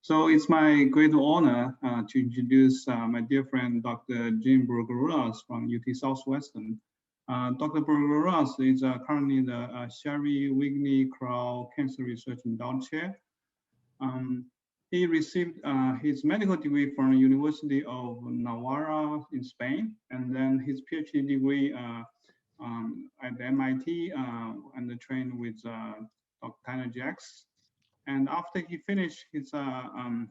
So it's my great honor to introduce my dear friend, Dr. Jim Brugarolas from UT Southwestern. Dr. Brugarolas is currently the Sherry Wigney Crow Cancer Research Endowed Chair. He received his medical degree from the University of Navarra in Spain, and then his PhD degree at MIT and trained with Dr. Tanner Jacks. And after he finished his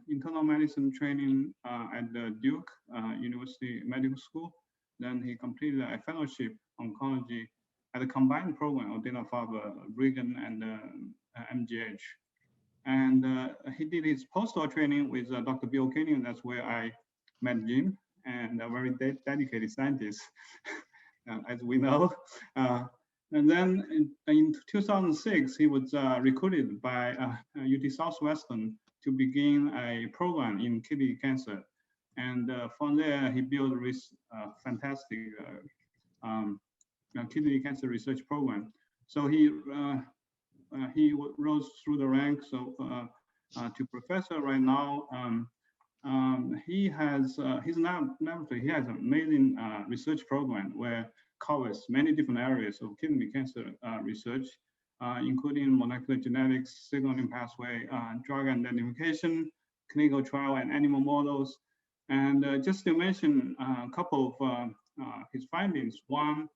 internal medicine training at the Duke University Medical School, then he completed a fellowship oncology at the combined program of Dana-Farber, Brigham, and MGH. And he did his postdoc training with Dr. Bill Kenyon. That's where I met Jim, and a very dedicated scientist, as we know. And then in 2006, he was recruited by UT Southwestern to begin a program in kidney cancer. And from there, he built a fantastic kidney cancer research program. So he rose through the ranks to professor right now. He has an amazing research program where covers many different areas of kidney cancer research, including molecular genetics, signaling pathway, drug identification, clinical trial, and animal models. And just to mention a couple of his findings. One,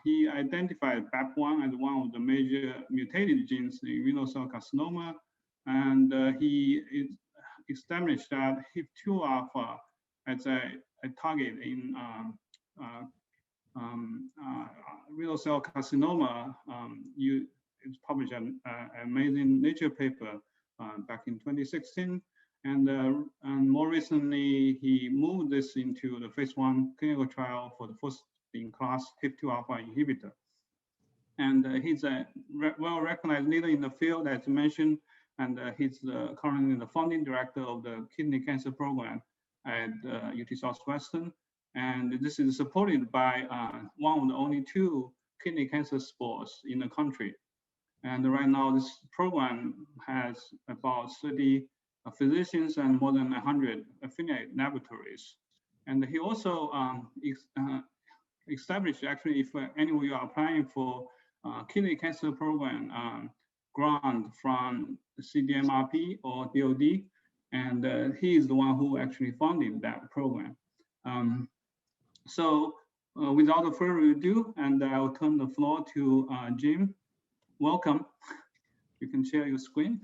he identified BAP1 as one of the major mutated genes in renal cell carcinoma, and he established that HIF2 alpha as a target in renal cell carcinoma. It's published an amazing Nature paper back in 2016, and more recently he moved this into the phase 1 clinical trial for the first-in-class HIF2 alpha inhibitor. And he's a well-recognized leader in the field, as mentioned, and he's currently the founding director of the kidney cancer program at UT Southwestern. And this is supported by one of the only 2 kidney cancer sports in the country. And right now, this program has about 30 physicians and more than 100 affiliate laboratories. And he also established, actually, if any of you are applying for kidney cancer program grant from CDMRP or DOD, and he is the one who actually funded that program. So without further ado, and I'll turn the floor to Jim. Welcome. You can share your screen.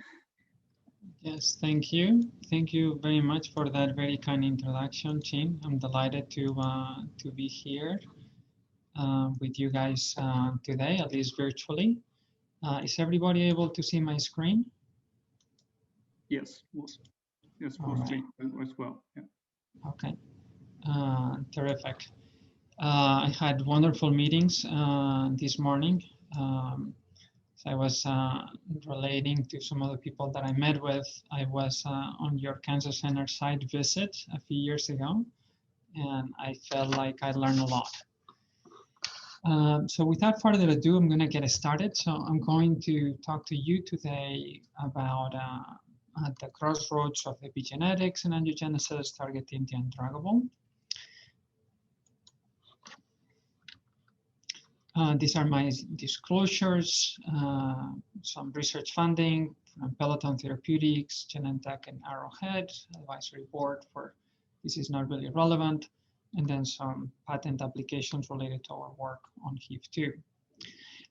Yes, thank you. Thank you very much for that very kind introduction, Chin. I'm delighted to be here with you guys today, at least virtually. Is everybody able to see my screen? Yes. Yes, full screen as well. Yeah. Okay. Terrific. I had wonderful meetings this morning. I was relating to some of the people that I met with. I was on your Cancer Center site visit a few years ago, and I felt like I learned a lot. So without further ado, I'm going to get started. So I'm going to talk to you today about the crossroads of epigenetics and angiogenesis targeting the undruggable. These are my disclosures, some research funding from Peloton Therapeutics, Genentech, and Arrowhead, advisory board for this is not really relevant, and then some patent applications related to our work on HIF2.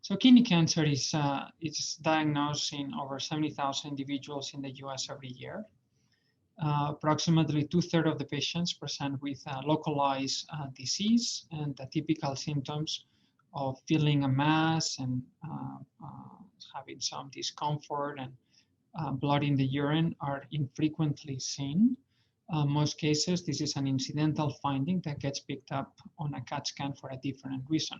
So kidney cancer is it's diagnosed in over 70,000 individuals in the US every year. Approximately 2/3 of the patients present with localized disease, and the typical symptoms of feeling a mass and having some discomfort and blood in the urine are infrequently seen. Most cases, this is an incidental finding that gets picked up on a CAT scan for a different reason.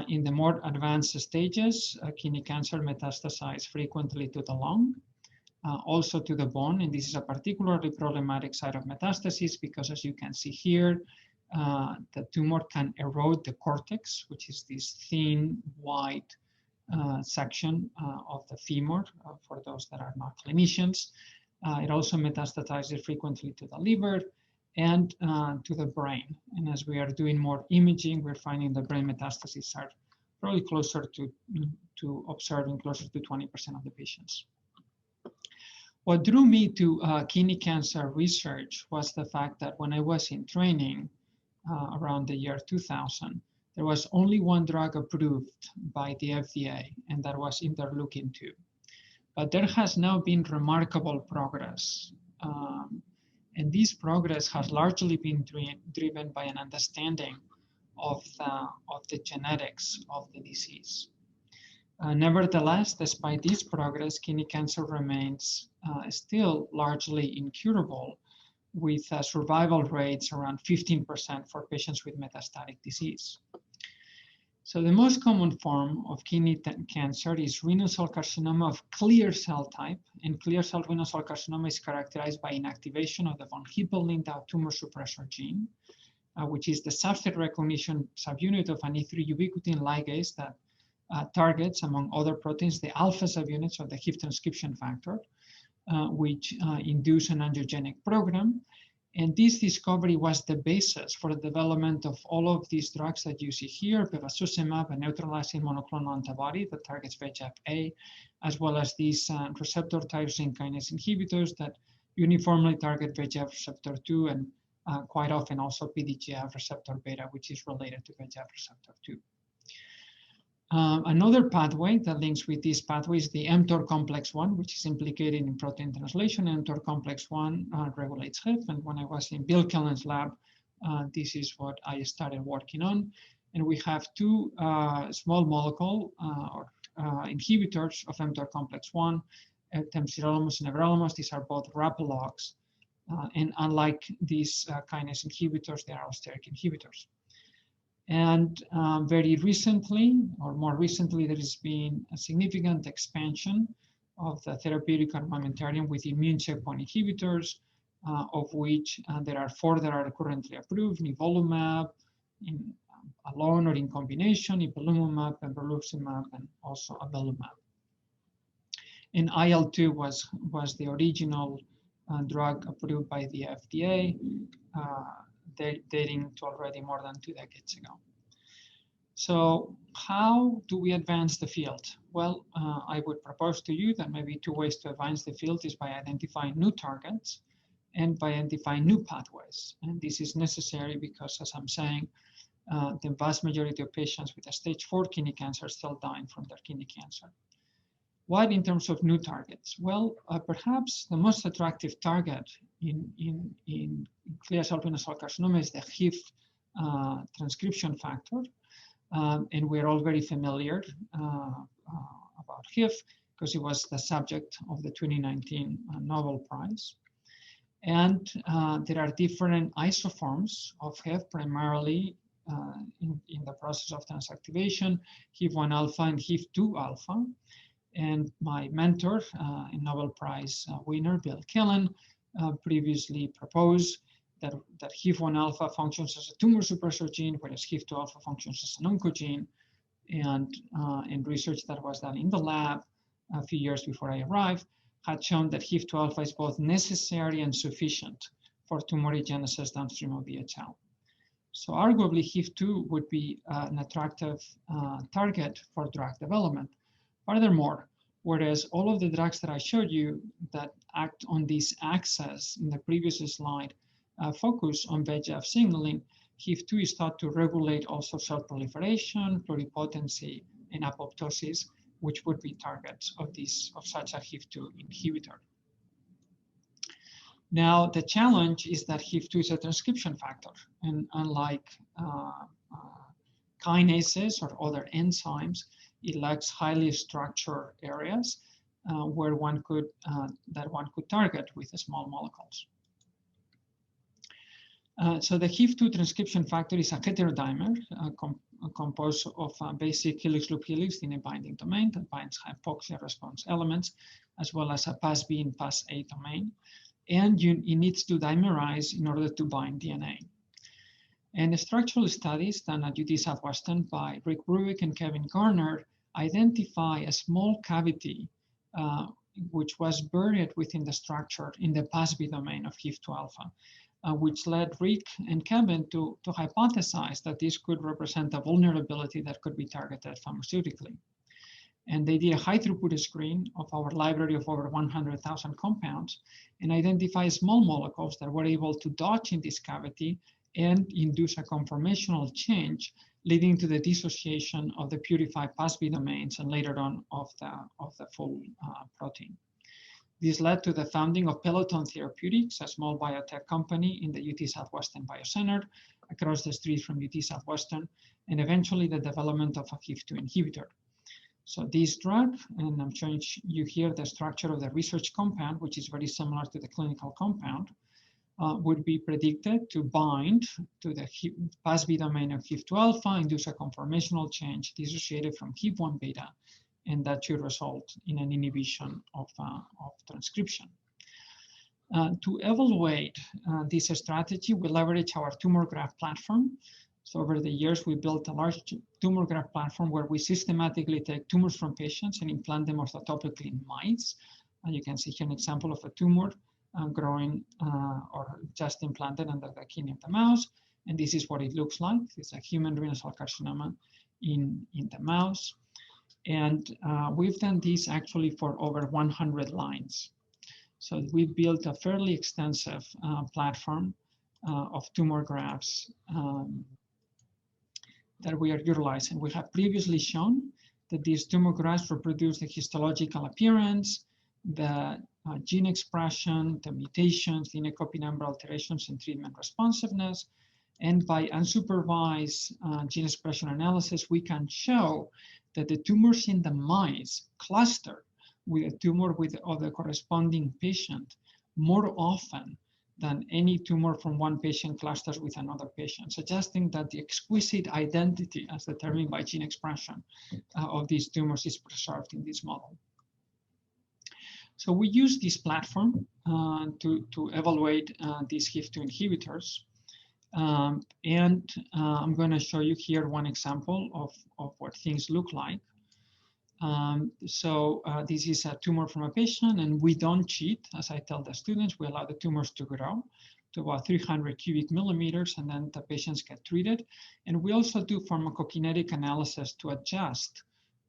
In the more advanced stages, kidney cancer metastasizes frequently to the lung, also to the bone, and this is a particularly problematic site of metastasis because, as you can see here, the tumor can erode the cortex, which is this thin, white section of the femur, for those that are not clinicians. It also metastasizes frequently to the liver and to the brain. And as we are doing more imaging, we're finding the brain metastases are probably closer to observing closer to 20% of the patients. What drew me to kidney cancer research was the fact that when I was in training around the year 2000, there was only one drug approved by the FDA, and that was interleukin-2. But there has now been remarkable progress. And this progress has largely been driven by an understanding of the genetics of the disease. Nevertheless, despite this progress, kidney cancer remains still largely incurable, with survival rates around 15% for patients with metastatic disease. So the most common form of kidney cancer is renal cell carcinoma of clear cell type, and clear cell renal cell carcinoma is characterized by inactivation of the von Hippel-Lindau tumor suppressor gene, which is the substrate recognition subunit of an E3 ubiquitin ligase that targets, among other proteins, the alpha subunits of the HIF transcription factor, which induce an angiogenic program. And this discovery was the basis for the development of all of these drugs that you see here, bevacizumab, a neutralizing monoclonal antibody that targets VEGF-A, as well as these receptor tyrosine kinase inhibitors that uniformly target VEGF receptor 2 and quite often also PDGF receptor beta, which is related to VEGF receptor 2. Another pathway that links with this pathway is the mTOR complex 1, which is implicated in protein translation. mTOR complex 1 regulates HIF, and when I was in Bill Kellen's lab, this is what I started working on. And we have two small molecule inhibitors of mTOR complex 1, temsirolimus and everolimus. These are both rapalogs, and unlike these kinase inhibitors, they are allosteric inhibitors. And very recently, or more recently, there has been a significant expansion of the therapeutic armamentarium with immune checkpoint inhibitors, of which there are 4 that are currently approved: nivolumab, alone or in combination, ipilimumab, pembrolizumab, and also avelumab. And IL-2 was the original drug approved by the FDA, dating to already more than 2 decades ago. So how do we advance the field? Well, I would propose to you that maybe 2 ways to advance the field is by identifying new targets and by identifying new pathways. And this is necessary because, as I'm saying, the vast majority of patients with a stage 4 kidney cancer are still dying from their kidney cancer. What in terms of new targets? Well, perhaps the most attractive target in clear cell renal cell carcinoma is the HIF transcription factor. And we're all very familiar about HIF because it was the subject of the 2019 Nobel Prize. And there are different isoforms of HIF, primarily in the process of transactivation, HIF-1 alpha and HIF-2 alpha. And my mentor and Nobel Prize winner, Bill Kellen, previously proposed that HIF-1 alpha functions as a tumor suppressor gene, whereas HIF-2 alpha functions as an oncogene. And in research that was done in the lab a few years before I arrived, had shown that HIF-2 alpha is both necessary and sufficient for tumorigenesis downstream of VHL. So arguably, HIF-2 would be an attractive target for drug development. Furthermore, whereas all of the drugs that I showed you that act on this axis in the previous slide focus on VEGF signaling, HIF-2 is thought to regulate also cell proliferation, pluripotency, and apoptosis, which would be targets of such a HIF-2 inhibitor. Now, the challenge is that HIF-2 is a transcription factor, and unlike kinases or other enzymes, it lacks highly structured areas where one could target with small molecules. So the HIF-2 transcription factor is a heterodimer composed of a basic helix-loop helix in a binding domain that binds hypoxia response elements, as well as a PAS-B and PAS-A domain. And it needs to dimerize in order to bind DNA. And structural studies done at UT Southwestern by Rick Bruick and Kevin Garner identify a small cavity which was buried within the structure in the PASB domain of HIF2 alpha, which led Rick and Kevin to hypothesize that this could represent a vulnerability that could be targeted pharmaceutically. And they did a high throughput screen of our library of over 100,000 compounds and identify small molecules that were able to dodge in this cavity and induce a conformational change, leading to the dissociation of the purified PASB domains and later on of the full protein. This led to the founding of Peloton Therapeutics, a small biotech company in the UT Southwestern Biocenter, across the street from UT Southwestern, and eventually the development of a HIF2 inhibitor. So this drug, and I'm showing you here the structure of the research compound, which is very similar to the clinical compound, would be predicted to bind to the PASB domain of HIF2 alpha, induce a conformational change dissociated from HIF1 beta, and that should result in an inhibition of transcription. To evaluate this strategy, we leverage our tumor graph platform. So over the years, we built a large tumor graph platform where we systematically take tumors from patients and implant them orthotopically in mice. And you can see here an example of a tumor growing or just implanted under the kidney of the mouse. And this is what it looks like. It's a human renal cell carcinoma in the mouse. And we've done this actually for over 100 lines. So we built a fairly extensive platform of tumor grafts that we are utilizing. We have previously shown that these tumor grafts reproduce the histological appearance, the gene expression, the mutations, the copy number alterations, and treatment responsiveness. And by unsupervised gene expression analysis, we can show that the tumors in the mice cluster with a tumor with the corresponding patient more often than any tumor from one patient clusters with another patient, suggesting that the exquisite identity as determined by gene expression of these tumors is preserved in this model. So we use this platform to evaluate these HIF2 inhibitors. I'm going to show you here one example of what things look like. This is a tumor from a patient, and we don't cheat. As I tell the students, we allow the tumors to grow to about 300 cubic millimeters, and then the patients get treated. And we also do pharmacokinetic analysis to adjust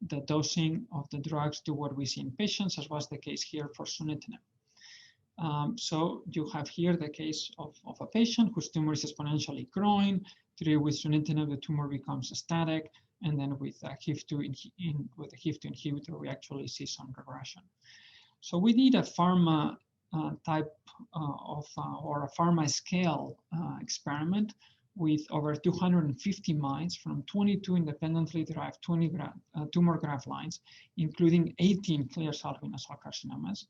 the dosing of the drugs to what we see in patients, as was the case here for sunitinib. So you have here the case of a patient whose tumor is exponentially growing. Treated with sunitinib, the tumor becomes static. And then with a HIF2 inhibitor, we actually see some regression. So we did a pharma type or a pharma scale experiment with over 250 mice from 22 independently derived tumor graft lines, including 18 clear cell renal cell carcinomas.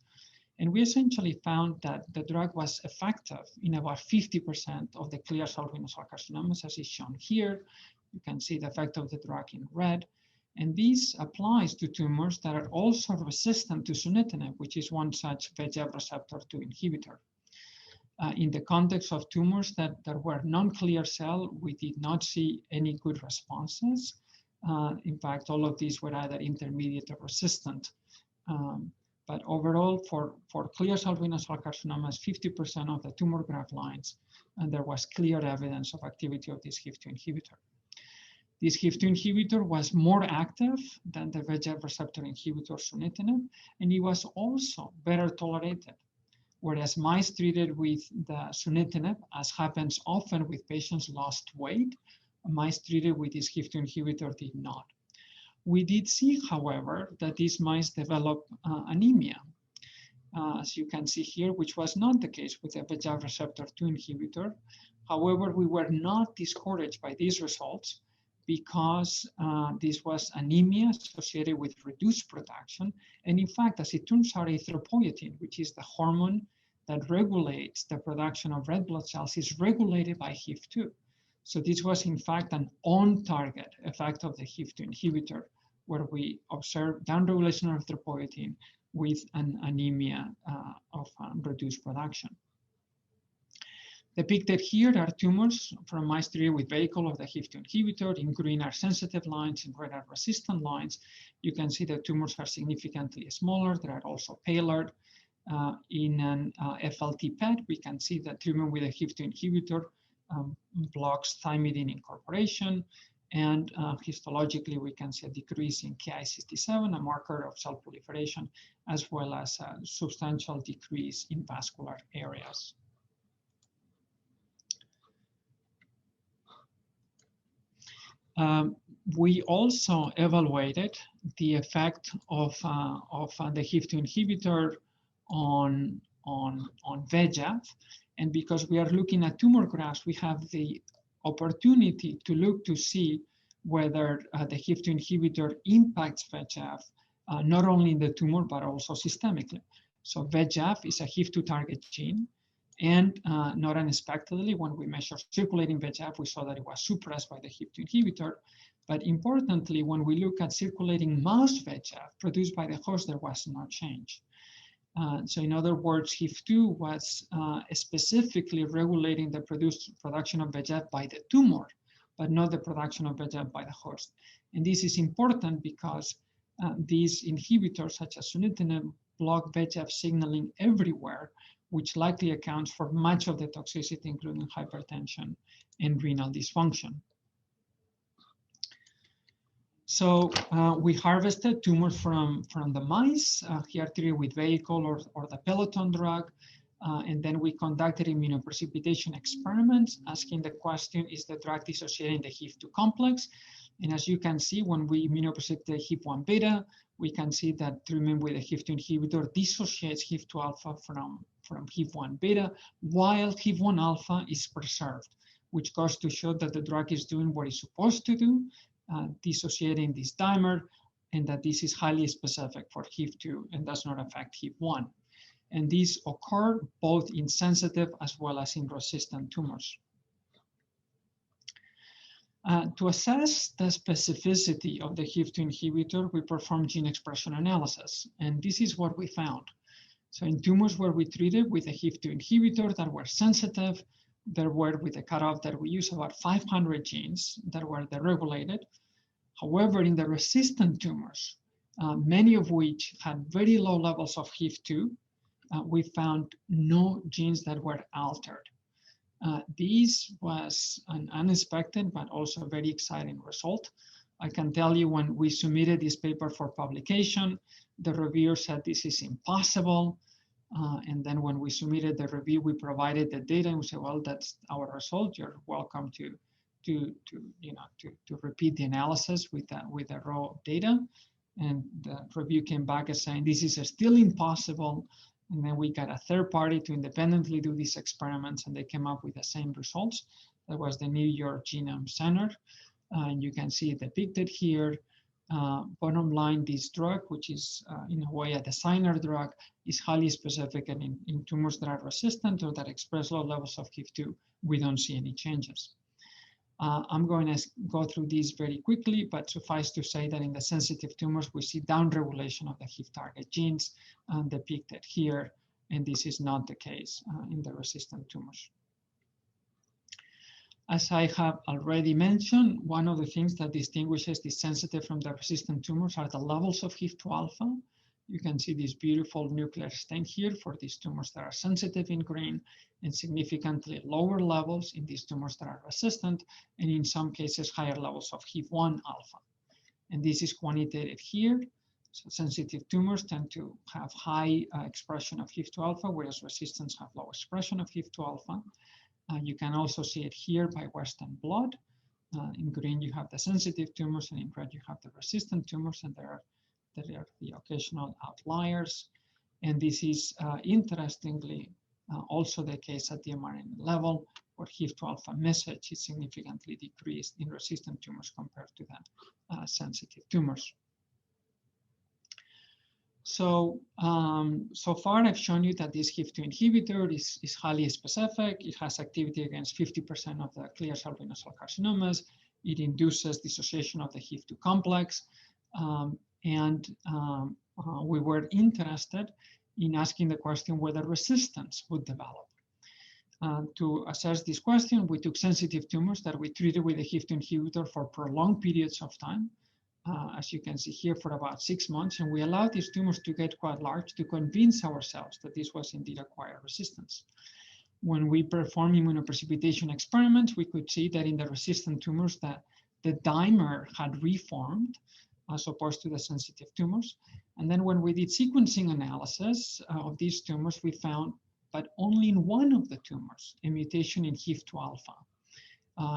And we essentially found that the drug was effective in about 50% of the clear cell renal cell carcinomas, as is shown here. You can see the effect of the drug in red. And this applies to tumors that are also resistant to sunitinib, which is one such VEGF receptor 2 inhibitor. In the context of tumors that were non-clear cell, we did not see any good responses. In fact, all of these were either intermediate or resistant. But overall, for clear cell renal cell carcinomas, 50% of the tumor graft lines, and there was clear evidence of activity of this HIF2 inhibitor. This HIF2 inhibitor was more active than the VEGF receptor inhibitor sunitinib, and it was also better tolerated. Whereas mice treated with the sunitinib, as happens often with patients lost weight, mice treated with this HIF2 inhibitor did not. We did see, however, that these mice develop anemia, as you can see here, which was not the case with the VEGF receptor 2 inhibitor. However, we were not discouraged by these results because this was anemia associated with reduced production. And in fact, as it turns out, erythropoietin, which is the hormone that regulates the production of red blood cells, is regulated by HIF2. So this was in fact an on-target effect of the HIF2 inhibitor, where we observed downregulation of erythropoietin with an anemia of reduced production. Depicted here are tumors from mice treated with vehicle of the HIF2 inhibitor. In green are sensitive lines, in red are resistant lines. You can see the tumors are significantly smaller. They are also paler. In an FLT PET, we can see that treatment with a HIF2 inhibitor blocks thymidine incorporation. And histologically, we can see a decrease in Ki67, a marker of cell proliferation, as well as a substantial decrease in vascular areas. We also evaluated the effect of the HIF2 inhibitor on VEGF. And because we are looking at tumor graphs, we have the opportunity to look to see whether the HIF2 inhibitor impacts VEGF, not only in the tumor, but also systemically. So VEGF is a HIF2 target gene. And not unexpectedly, when we measured circulating VEGF, we saw that it was suppressed by the HIF2 inhibitor. But importantly, when we look at circulating mouse VEGF produced by the host, there was no change. So in other words, HIF2 was specifically regulating the production of VEGF by the tumor, but not the production of VEGF by the host. And this is important because these inhibitors, such as sunitinib, block VEGF signaling everywhere, which likely accounts for much of the toxicity, including hypertension and renal dysfunction. So we harvested tumors from the mice, here treated with vehicle or the Peloton drug. And then we conducted immunoprecipitation experiments, asking the question, is the drug dissociating the HIF2 complex? And as you can see, when we immunoprecipitate HIF1 beta, we can see that treatment with a HIF2 inhibitor dissociates HIF2 alpha from HIF1 beta, while HIF1 alpha is preserved, which goes to show that the drug is doing what it's supposed to do, dissociating this dimer, and that this is highly specific for HIF2 and does not affect HIF1. And these occur both in sensitive as well as in resistant tumors. To assess the specificity of the HIF2 inhibitor, we performed gene expression analysis, and this is what we found. So in tumors where we treated with a HIF2 inhibitor that were sensitive, there were, with the cutoff that we use, about 500 genes that were deregulated. However, in the resistant tumors, many of which had very low levels of HIF2, we found no genes that were altered. This was an unexpected but also very exciting result. I can tell you, when we submitted this paper for publication, the reviewer said this is impossible. And then when we submitted the review, we provided the data and we said, well, that's our result. You're welcome to repeat the analysis with the raw data. And the review came back as saying this is still impossible. And then we got a third party to independently do these experiments, and they came up with the same results. That was the New York Genome Center. And you can see it depicted here. Bottom line, this drug, which is in a way a designer drug, is highly specific, and in tumors that are resistant or that express low levels of HIF2, we don't see any changes. I'm going to go through these very quickly, but suffice to say that in the sensitive tumors, we see downregulation of the HIF target genes depicted here, and this is not the case in the resistant tumors. As I have already mentioned, one of the things that distinguishes the sensitive from the resistant tumors are the levels of HIF2 alpha. You can see this beautiful nuclear stain here for these tumors that are sensitive in green, and significantly lower levels in these tumors that are resistant, and in some cases higher levels of HIF1 alpha. And this is quantitated here. So sensitive tumors tend to have high expression of HIF2 alpha, whereas resistance have low expression of HIF2 alpha. You can also see it here by Western blot. In green, you have the sensitive tumors, and in red, you have the resistant tumors, and there are the occasional outliers. And this is, interestingly, also the case at the mRNA level, where HIF2 alpha message is significantly decreased in resistant tumors compared to the sensitive tumors. So, so far I've shown you that this HIF2 inhibitor is highly specific. It has activity against 50% of the clear cell renal cell carcinomas. It induces dissociation of the HIF2 complex. We were interested in asking the question whether resistance would develop. To assess this question, we took sensitive tumors that we treated with a HIF2 inhibitor for prolonged periods of time, as you can see here, for about 6 months, and we allowed these tumors to get quite large to convince ourselves that this was indeed acquired resistance. When we performed immunoprecipitation experiments, we could see that in the resistant tumors that the dimer had reformed as opposed to the sensitive tumors. And then when we did sequencing analysis of these tumors, we found, but only in one of the tumors, a mutation in HIF2 alpha.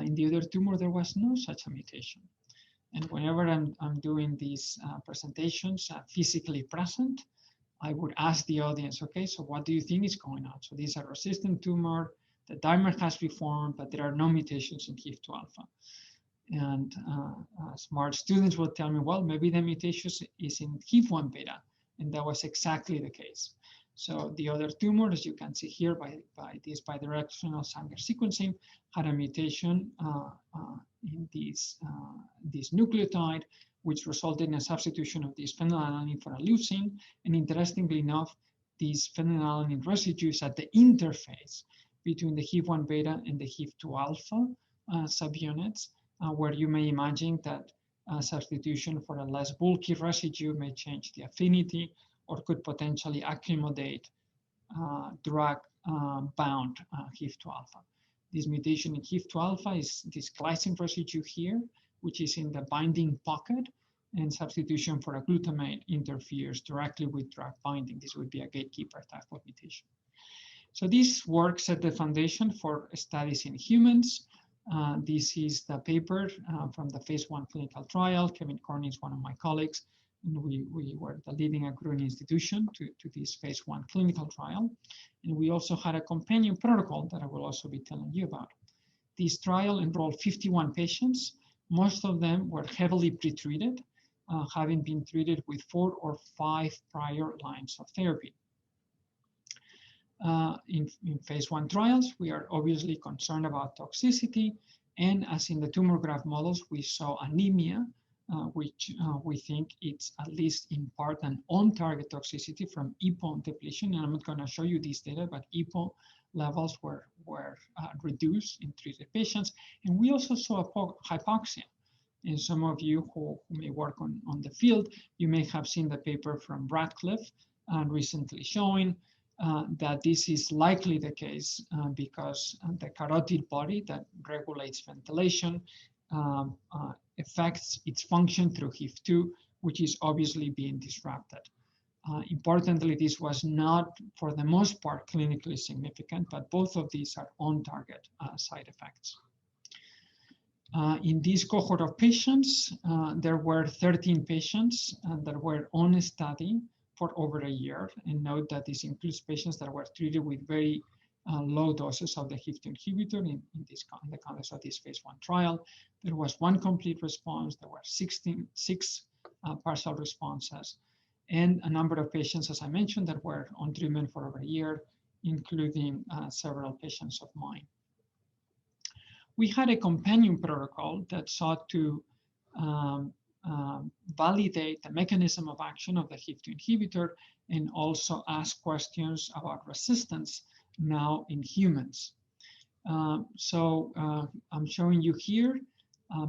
In the other tumor, there was no such a mutation. And whenever I'm doing these presentations physically present, I would ask the audience, okay, so what do you think is going on? So these are resistant tumor, the dimer has reformed, but there are no mutations in HIF2 alpha. And smart students will tell me, well, maybe the mutation is in HIF1 beta, and that was exactly the case. So the other tumor, as you can see here by this bidirectional Sanger sequencing, had a mutation in this nucleotide, which resulted in a substitution of this phenylalanine for a leucine. And interestingly enough, these phenylalanine residues at the interface between the HIF1 beta and the HIF2 alpha subunits, where you may imagine that substitution for a less bulky residue may change the affinity or could potentially accommodate drug-bound HIF2 alpha. This mutation in HIF2 alpha is this glycine residue here, which is in the binding pocket, and substitution for a glutamate interferes directly with drug binding. This would be a gatekeeper type of mutation. So this work set the foundation for studies in humans. This is the paper from the phase 1 clinical trial. Kevin Corney is one of my colleagues, and we were the leading accruing institution to this phase 1 clinical trial. And we also had a companion protocol that I will also be telling you about. This trial enrolled 51 patients. Most of them were heavily pretreated, having been treated with 4 or 5 prior lines of therapy. In phase 1 trials, we are obviously concerned about toxicity. And as in the tumor graft models, we saw anemia, which we think it's at least in part an on-target toxicity from EPO depletion. And I'm not going to show you this data, but EPO levels were reduced in treated patients. And we also saw hypoxia. And some of you who may work on the field, you may have seen the paper from Radcliffe recently showing that this is likely the case because the carotid body that regulates ventilation affects its function through HIF2, which is obviously being disrupted. Importantly, this was not, for the most part, clinically significant, but both of these are on-target side effects. In this cohort of patients, there were 13 patients that were on a study for over a year. And note that this includes patients that were treated with very low doses of the HIF2 inhibitor in the context of this phase 1 trial. There was 1 complete response. There were 6 partial responses, and a number of patients, as I mentioned, that were on treatment for over a year, including several patients of mine. We had a companion protocol that sought to validate the mechanism of action of the HIF2 inhibitor and also ask questions about resistance now in humans. So I'm showing you here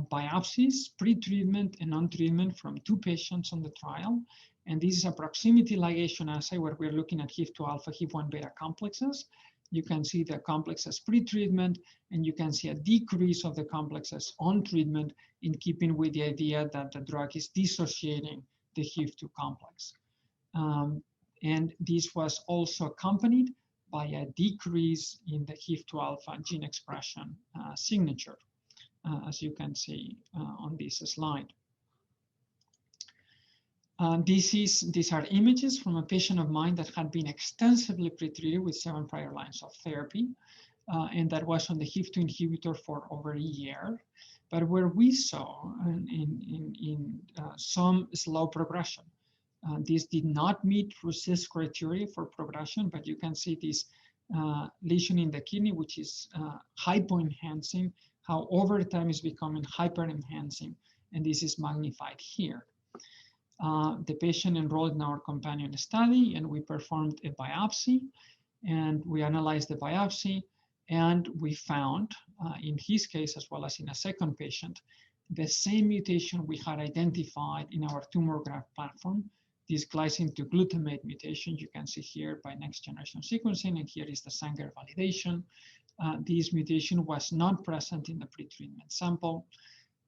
biopsies, pre-treatment and on-treatment from 2 patients on the trial. And this is a proximity ligation assay where we're looking at HIF2 alpha, HIF1 beta complexes. You can see the complexes pre-treatment, and you can see a decrease of the complexes on treatment in keeping with the idea that the drug is dissociating the HIF2 complex. And this was also accompanied by a decrease in the HIF2 alpha gene expression signature, as you can see on this slide. These are images from a patient of mine that had been extensively pretreated with 7 prior lines of therapy, and that was on the HIF2 inhibitor for over a year, but where we saw in some slow progression. This did not meet RECIST criteria for progression, but you can see this lesion in the kidney, which is hypoenhancing, how over time is becoming hyperenhancing, and this is magnified here. The patient enrolled in our companion study, and we performed a biopsy, and we analyzed the biopsy. And we found, in his case, as well as in a second patient, the same mutation we had identified in our tumor graph platform, this glycine to glutamate mutation. You can see here by next generation sequencing, and here is the Sanger validation. This mutation was not present in the pretreatment sample.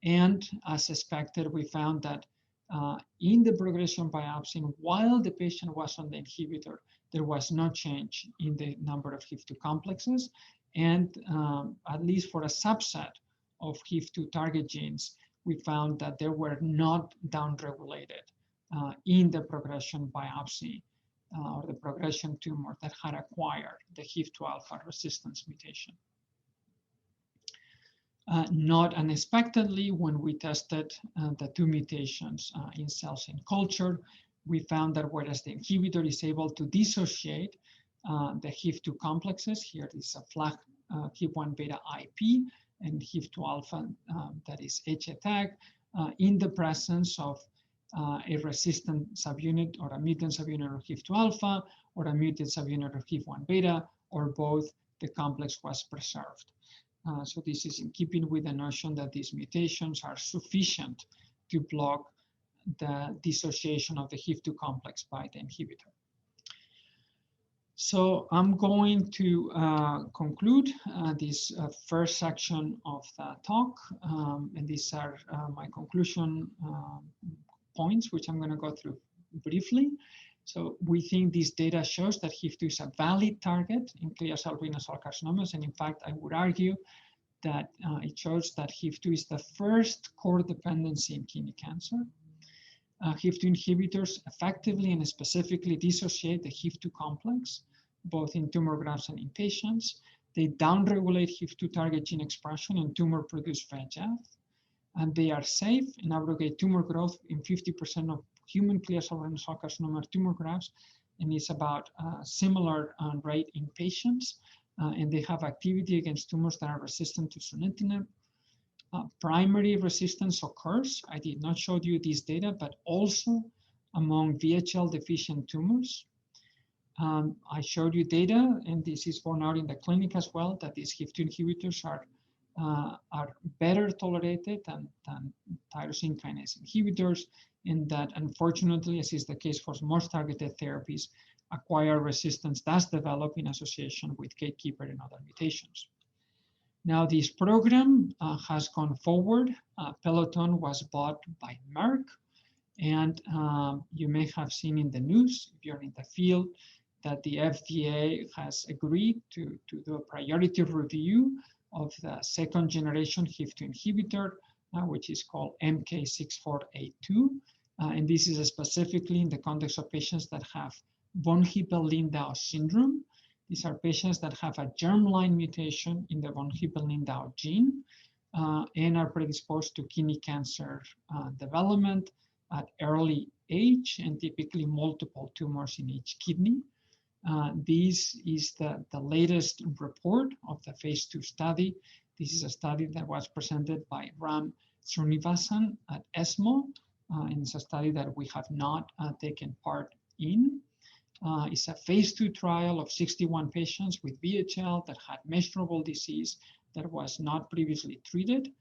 And as expected, we found that in the progression biopsy, while the patient was on the inhibitor, there was no change in the number of HIF2 complexes. And at least for a subset of HIF2 target genes, we found that they were not downregulated in the progression biopsy or the progression tumor that had acquired the HIF2 alpha resistance mutation. Not unexpectedly, when we tested the two mutations in cells in culture, we found that whereas the inhibitor is able to dissociate the HIF2 complexes, here is a flag HIF1 beta IP and HIF2 alpha, that is HA-tag, in the presence of a resistant subunit or a mutant subunit of HIF2 alpha or a mutant subunit of HIF1 beta, or both, the complex was preserved. So this is in keeping with the notion that these mutations are sufficient to block the dissociation of the HIF2 complex by the inhibitor. So I'm going to conclude this first section of the talk, and these are my conclusion points, which I'm going to go through briefly. So we think this data shows that HIF2 is a valid target in clear cell renal cell carcinomas, and in fact, I would argue that it shows that HIF2 is the first core dependency in kidney cancer. HIF2 inhibitors effectively and specifically dissociate the HIF2 complex, both in tumor grafts and in patients. They downregulate HIF2 target gene expression and tumor-produced VEGF, and they are safe and abrogate tumor growth in 50% of human clear cell renal cell carcinoma tumor grafts, and it's about a similar rate in patients, and they have activity against tumors that are resistant to sunitinib. Primary resistance occurs. I did not show you this data, but also among VHL deficient tumors. I showed you data, and this is borne out in the clinic as well, that these HIF2 inhibitors are better tolerated than tyrosine kinase inhibitors, and that unfortunately, as is the case for most targeted therapies, acquired resistance does develop in association with gatekeeper and other mutations. Now, this program has gone forward. Peloton was bought by Merck, and you may have seen in the news, if you're in the field, that the FDA has agreed to do a priority review of the second generation HIF2 inhibitor, which is called MK6482. And this is specifically in the context of patients that have von Hippel-Lindau syndrome. These are patients that have a germline mutation in the von Hippel-Lindau gene and are predisposed to kidney cancer development at early age, and typically multiple tumors in each kidney. This is the latest report of the phase 2 study. This is a study that was presented by Ram Srinivasan at ESMO, and it's a study that we have not taken part in. It's a phase 2 trial of 61 patients with VHL that had measurable disease that was not previously treated.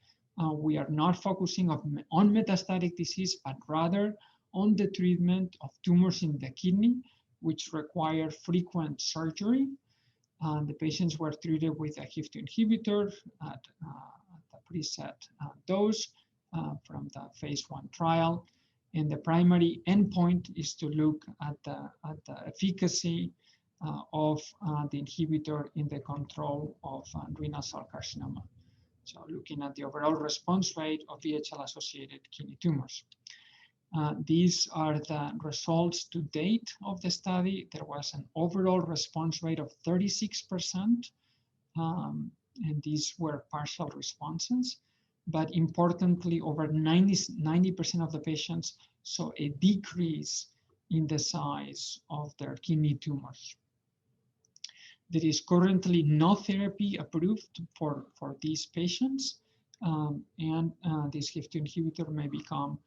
We are not focusing on metastatic disease, but rather on the treatment of tumors in the kidney, which require frequent surgery. The patients were treated with a HIF2 inhibitor at the preset dose from the phase 1 trial. And the primary endpoint is to look at the efficacy of the inhibitor in the control of renal cell carcinoma. So looking at the overall response rate of VHL-associated kidney tumors. These are the results to date of the study. There was an overall response rate of 36%, and these were partial responses. But importantly, over 90% of the patients saw a decrease in the size of their kidney tumors. There is currently no therapy approved for these patients, and this HIF2 inhibitor may become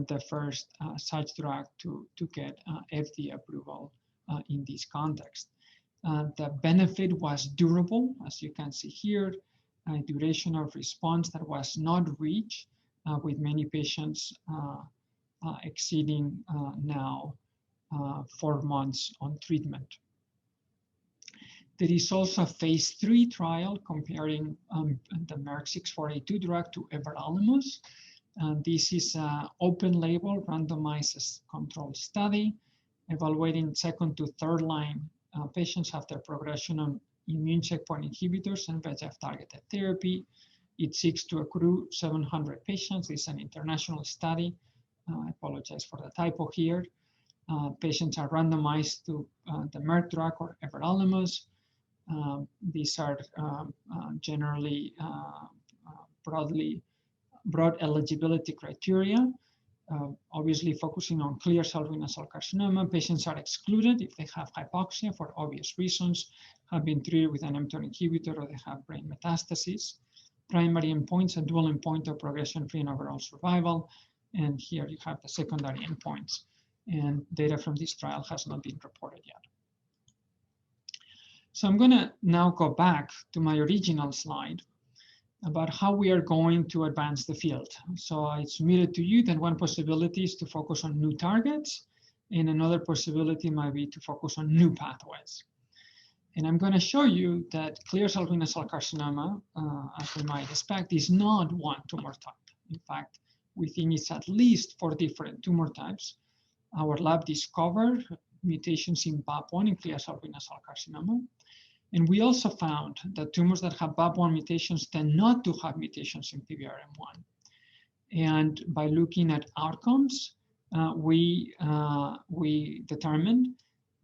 the first such drug to get FDA approval in this context. The benefit was durable, as you can see here, a duration of response that was not reached with many patients exceeding now 4 months on treatment. There is also a phase 3 trial comparing the Merck 6482 drug to everolimus. This is an open label randomized controlled study evaluating second to third line patients after progression on immune checkpoint inhibitors and VEGF targeted therapy. It seeks to accrue 700 patients. It's an international study. I apologize for the typo here. Patients are randomized to the Merck drug or everolimus. These are generally broad eligibility criteria, obviously focusing on clear cell renal cell carcinoma. Patients are excluded if they have hypoxia for obvious reasons, have been treated with an mTOR inhibitor, or they have brain metastases. Primary endpoints, a dual endpoint of progression-free and overall survival. And here you have the secondary endpoints. And data from this trial has not been reported yet. So I'm going to now go back to my original slide about how we are going to advance the field. So I submitted to you that one possibility is to focus on new targets, and another possibility might be to focus on new pathways. And I'm going to show you that clear cell renal cell carcinoma, as we might expect, is not one tumor type. In fact, we think it's at least 4 different tumor types. Our lab discovered mutations in BAP1 in clear cell renal cell carcinoma. And we also found that tumors that have BAP1 mutations tend not to have mutations in PBRM1. And by looking at outcomes, we determined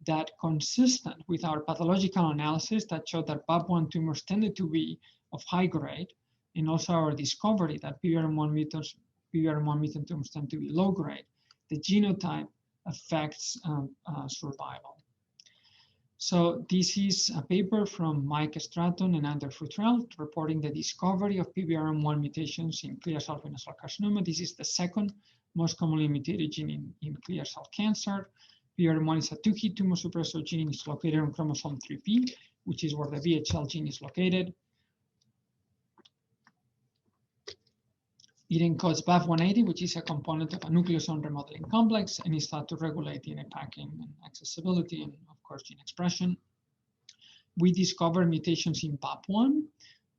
that, consistent with our pathological analysis that showed that BAP1 tumors tended to be of high grade, and also our discovery that PBRM1 mutant tumors tend to be low grade, the genotype affects survival. So this is a paper from Mike Stratton and Ander Futrell reporting the discovery of PBRM1 mutations in clear cell renal cell carcinoma. This is the second most commonly mutated gene in clear cell cancer. PBRM1 is a 2-hit tumor suppressor gene. It's located on chromosome 3p, which is where the VHL gene is located. It encodes BAF180, which is a component of a nucleosome remodeling complex, and is thought to regulate DNA packing and accessibility, and of course, gene expression. We discovered mutations in BAP1.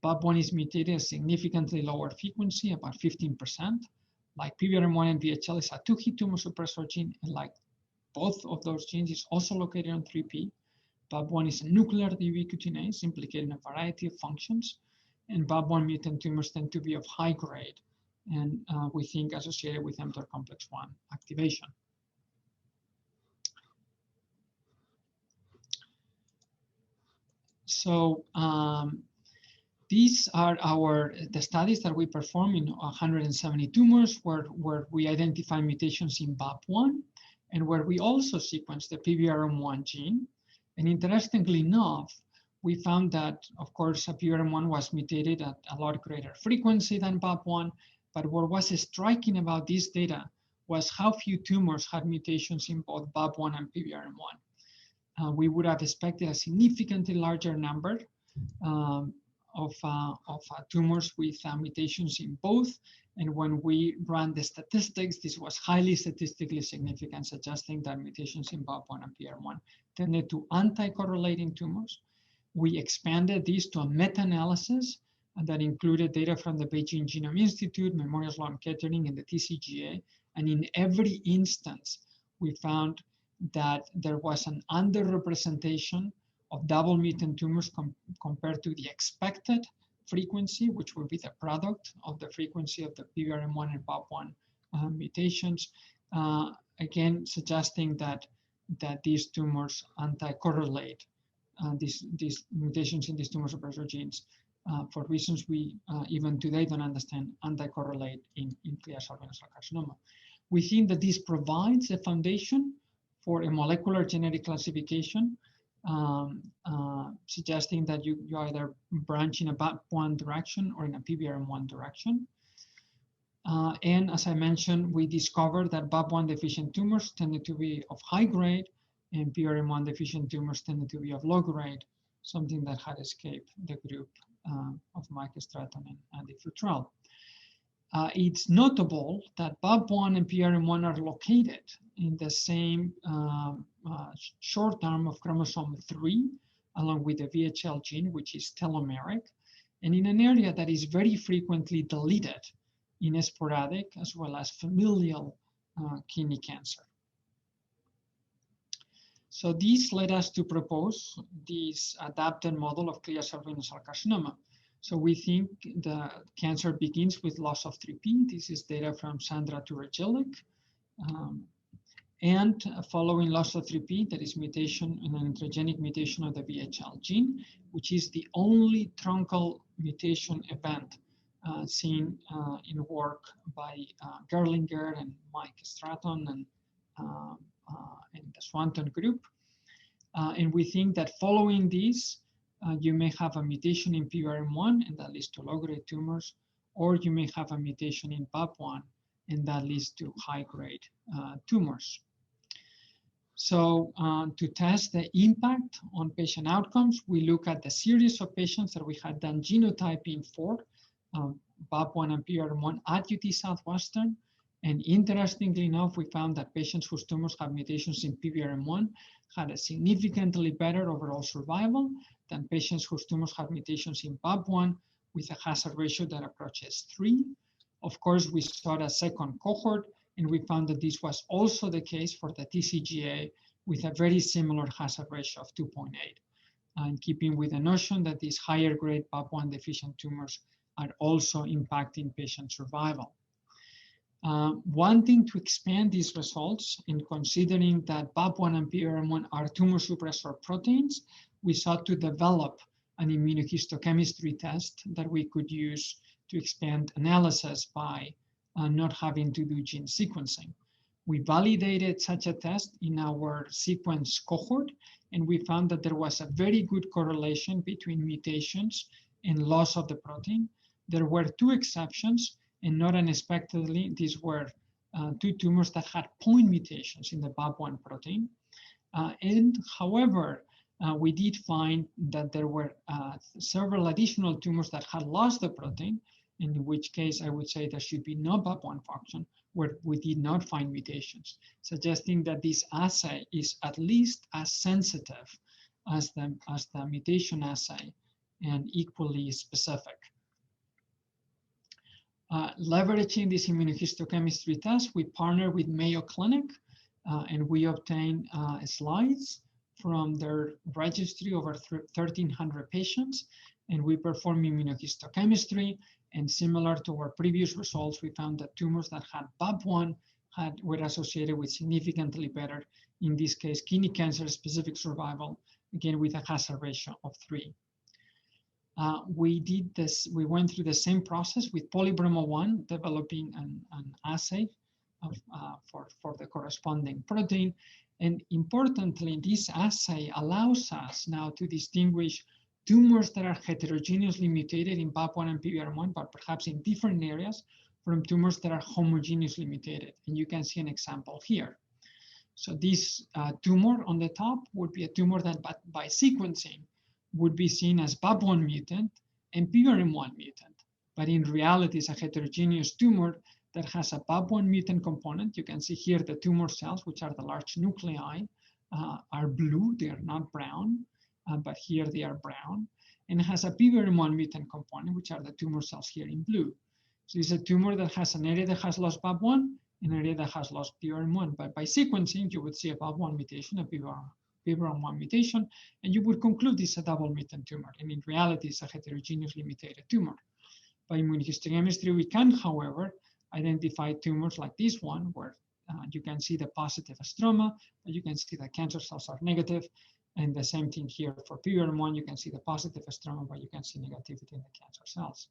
BAP1 is mutated at significantly lower frequency, about 15%. Like PBRM1 and VHL is a 2-hit tumor suppressor gene, and like both of those genes is also located on 3p. BAP1 is a nuclear ubiquitinase implicated in a variety of functions, and BAP1 mutant tumors tend to be of high grade, and we think associated with mTOR complex 1 activation. So these are the studies that we perform in 170 tumors where we identify mutations in BAP1 and where we also sequence the PBRM1 gene. And interestingly enough, we found that, of course, PBRM1 was mutated at a lot greater frequency than BAP1. But what was striking about this data was how few tumors had mutations in both BAP1 and PBRM1. We would have expected a significantly larger number of tumors with mutations in both. And when we ran the statistics, this was highly statistically significant, suggesting that mutations in BAP1 and PBRM1 tended to anti-correlate in tumors. We expanded this to a meta-analysis that included data from the Beijing Genome Institute, Memorial Sloan Kettering, and the TCGA. And in every instance, we found that there was an underrepresentation of double mutant tumors compared to the expected frequency, which would be the product of the frequency of the PBRM1 and BAP1 mutations, again, suggesting that these tumors anti-correlate, these mutations in these tumor suppressor genes, for reasons we even today don't understand, anti-correlate in clear cell renal cell carcinoma. We think that this provides a foundation for a molecular genetic classification, suggesting that you either branch in a BAP1 direction or in a PBRM1 direction. And as I mentioned, we discovered that BAP1 deficient tumors tended to be of high grade, and PRM1 deficient tumors tended to be of low grade, something that had escaped the group of Mike Stratton and Andy Futrell. It's notable that BAP1 and PRM1 are located in the same short arm of chromosome 3, along with the VHL gene, which is telomeric, and in an area that is very frequently deleted in sporadic as well as familial kidney cancer. So this led us to propose this adapted model of clear cell renal cell carcinoma. So we think the cancer begins with loss of 3P. This is data from Sandra Turajilic. And following loss of 3P, there is mutation, an intragenic mutation of the VHL gene, which is the only truncal mutation event seen in work by Gerlinger and Mike Stratton and the Swanton group. And we think that following this, you may have a mutation in PRM1, and that leads to low-grade tumors, or you may have a mutation in BAP1, and that leads to high-grade tumors. So to test the impact on patient outcomes, we look at the series of patients that we had done genotyping for, BAP1 and PRM1 at UT Southwestern. And interestingly enough, we found that patients whose tumors have mutations in PRM1 had a significantly better overall survival than patients whose tumors have mutations in BAP1 with a hazard ratio that approaches 3. Of course, we sought a second cohort, and we found that this was also the case for the TCGA with a very similar hazard ratio of 2.8. In keeping with the notion that these higher grade BAP1 deficient tumors are also impacting patient survival. Wanting to expand these results and considering that BAP1 and PRM1 are tumor suppressor proteins, we sought to develop an immunohistochemistry test that we could use to expand analysis by not having to do gene sequencing. We validated such a test in our sequence cohort, and we found that there was a very good correlation between mutations and loss of the protein. There were 2 exceptions, and not unexpectedly, these were 2 tumors that had point mutations in the BAP1 protein. However, we did find that there were several additional tumors that had lost the protein, in which case I would say there should be no BAP1 function, where we did not find mutations, suggesting that this assay is at least as sensitive as the mutation assay and equally specific. Leveraging this immunohistochemistry test, we partnered with Mayo Clinic, and we obtained slides from their registry over 1,300 patients, and we performed immunohistochemistry. And similar to our previous results, we found that tumors that had BAP1 were associated with significantly better, in this case, kidney cancer-specific survival, again with a hazard ratio of 3. We went through the same process with polybromo-1, developing an assay for the corresponding protein. And importantly, this assay allows us now to distinguish tumors that are heterogeneously mutated in BAP1 and PRM1, but perhaps in different areas, from tumors that are homogeneously mutated. And you can see an example here. So this tumor on the top would be a tumor that by sequencing would be seen as BAP1 mutant and PRM1 mutant. But in reality, it's a heterogeneous tumor that has a BAP1 mutant component. You can see here the tumor cells, which are the large nuclei, are blue. They are not brown, but here they are brown. And it has a PRM1 mutant component, which are the tumor cells here in blue. So it's a tumor that has an area that has lost BAP1 and an area that has lost PRM1. But by sequencing, you would see a BAP1 mutation, a PRM1 mutation, and you would conclude it's a double mutant tumor. And in reality, it's a heterogeneously mutated tumor. By immunohistochemistry, we can, however, identify tumors like this one, where you can see the positive stroma, but you can see the cancer cells are negative. And the same thing here for PRM1, you can see the positive stroma, but you can see negativity in the cancer cells.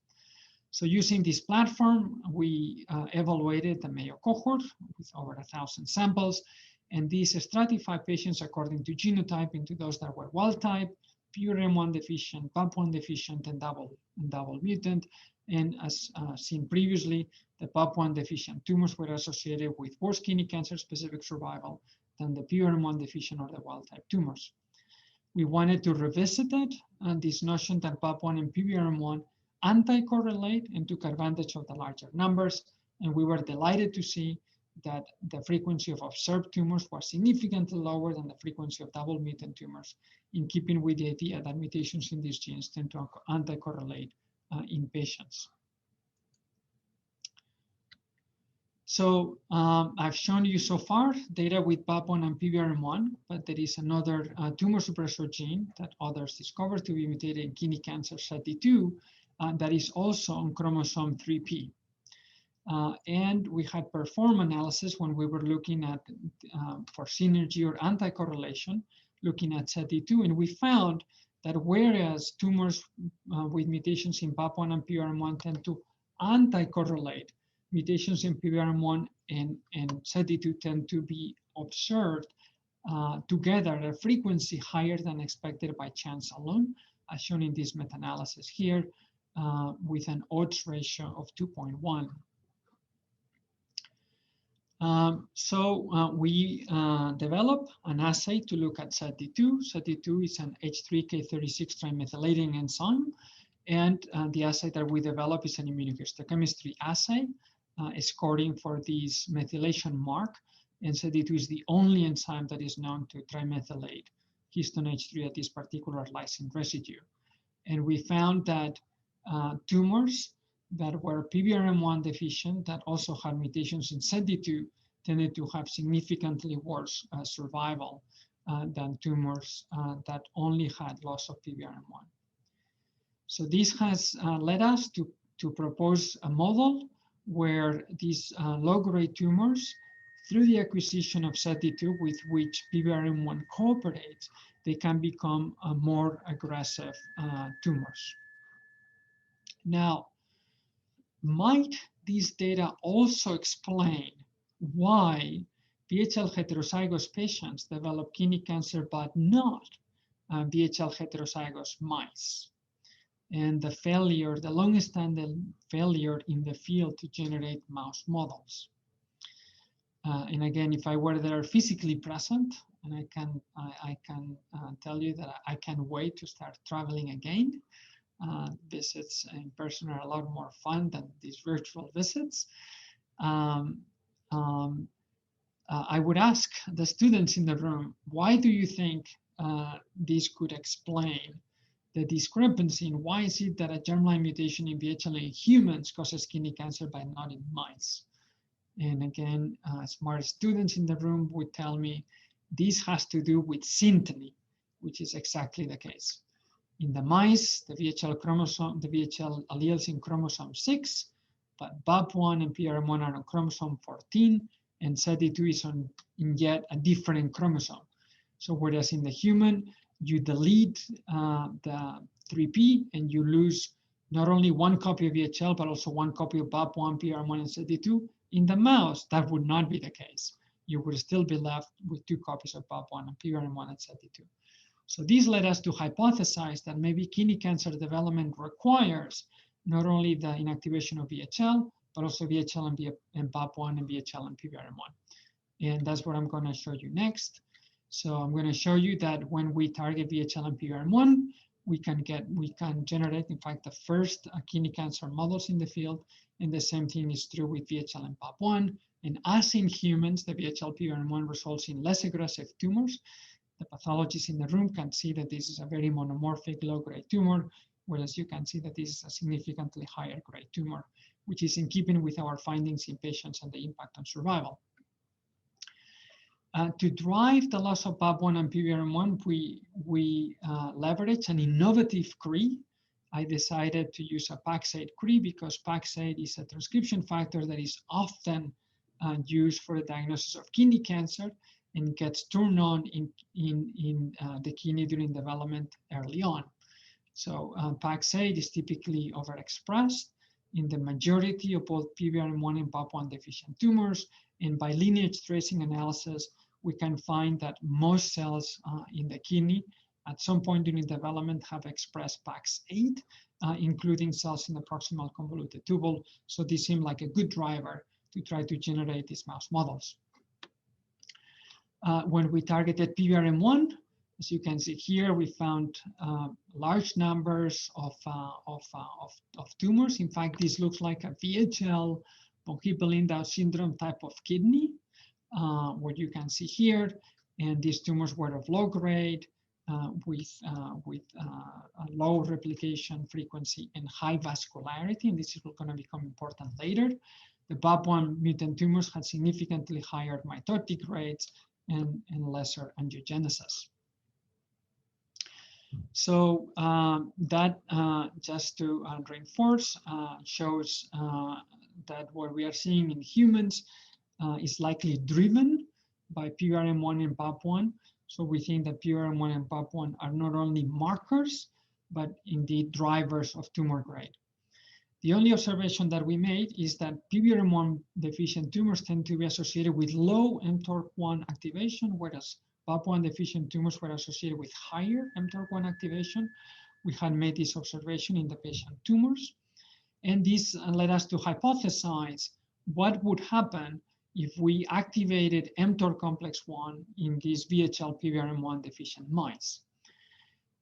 So using this platform, we evaluated the Mayo cohort with over 1,000 samples. And these stratified patients according to genotype into those that were wild type, PRM1 deficient, BAP1 deficient, and double mutant. And as seen previously, the BAP1 deficient tumors were associated with worse kidney cancer specific survival, than the PVRM1 deficient or the wild type tumors. We wanted to revisit it and this notion that BAP1 and PVRM1 anti-correlate and took advantage of the larger numbers. And we were delighted to see that the frequency of observed tumors was significantly lower than the frequency of double mutant tumors, in keeping with the idea that mutations in these genes tend to anti-correlate in patients. So I've shown you so far data with BAP1 and PVRM1, but there is another tumor suppressor gene that others discovered to be mutated in kidney cancer, SETD2, that is also on chromosome 3p. And we had performed analysis when we were looking at for synergy or anti-correlation, looking at SETD2, and we found that whereas tumors with mutations in BAP1 and PVRM1 tend to anti-correlate, mutations in PVRM1 and SETD2 tend to be observed together at a frequency higher than expected by chance alone, as shown in this meta-analysis here, with an odds ratio of 2.1. We developed an assay to look at SETD2. SETD2 is an H3K36 trimethylating enzyme, and the assay that we developed is an immunohistochemistry assay, scoring for this methylation mark. And SETD2 is the only enzyme that is known to trimethylate histone H3 at this particular lysine residue. And we found that tumors that were PVRM1 deficient that also had mutations in SETD2 tended to have significantly worse survival than tumors that only had loss of PVRM1. So this has led us to propose a model where these low-grade tumors, through the acquisition of SETD2 with which PVRM1 cooperates, they can become more aggressive tumors. Now, might these data also explain why VHL heterozygous patients develop kidney cancer but not VHL heterozygous mice? And the failure, the longest-standing failure in the field to generate mouse models. And again, if I were there physically present, and I can tell you that I can't wait to start traveling again. Visits in person are a lot more fun than these virtual visits. I would ask the students in the room, why do you think this could explain the discrepancy, and why is it that a germline mutation in VHL in humans causes kidney cancer but not in mice? And again, smart students in the room would tell me this has to do with synteny, which is exactly the case. In the mice, the VHL chromosome, the VHL alleles in chromosome 6, but BAP1 and PVRM1 are on chromosome 14, and SETD2 is on in yet a different chromosome. So whereas in the human, you delete the 3p and you lose not only one copy of VHL, but also one copy of BAP1, PVRM1, and SETD2. In the mouse, that would not be the case. You would still be left with 2 copies of BAP1 and PVRM1 and SETD2. So this led us to hypothesize that maybe kidney cancer development requires not only the inactivation of VHL, but also VHL and BAP1 and VHL and PVRM1. And that's what I'm going to show you next. So I'm going to show you that when we target VHL and PVRM1, we can generate, in fact, the first kidney cancer models in the field. And the same thing is true with VHL and BAP1. And as in humans, the VHL PVRM1 results in less aggressive tumors. The pathologists in the room can see that this is a very monomorphic low-grade tumor, whereas you can see that this is a significantly higher grade tumor, which is in keeping with our findings in patients and the impact on survival. To drive the loss of BAP1 and PVRM1, we leverage an innovative CRE. I decided to use a PAX8 CRE because PAX8 is a transcription factor that is often used for the diagnosis of kidney cancer and gets turned on in the kidney during development early on. So PAX8 is typically overexpressed in the majority of both PVRM1 and BAP1 deficient tumors, and by lineage tracing analysis, we can find that most cells in the kidney at some point during development have expressed PAX8, including cells in the proximal convoluted tubule. So this seemed like a good driver to try to generate these mouse models. When we targeted PVRM1, as you can see here, we found large numbers of tumors. In fact, this looks like a VHL von Hippel-Lindau syndrome type of kidney, what you can see here. And these tumors were of low grade with a low replication frequency and high vascularity. And this is going to become important later. The BAP1 mutant tumors had significantly higher mitotic rates and lesser angiogenesis. So that, just to reinforce, shows that what we are seeing in humans is likely driven by PVRM1 and BAP1. So we think that PVRM1 and BAP1 are not only markers, but indeed drivers of tumor grade. The only observation that we made is that PVRM1 deficient tumors tend to be associated with low mTORC1 activation, whereas BAP1 deficient tumors were associated with higher mTORC1 activation. We had made this observation in the patient tumors. And this led us to hypothesize what would happen if we activated mTOR complex 1 in these VHL PVRM1 deficient mice.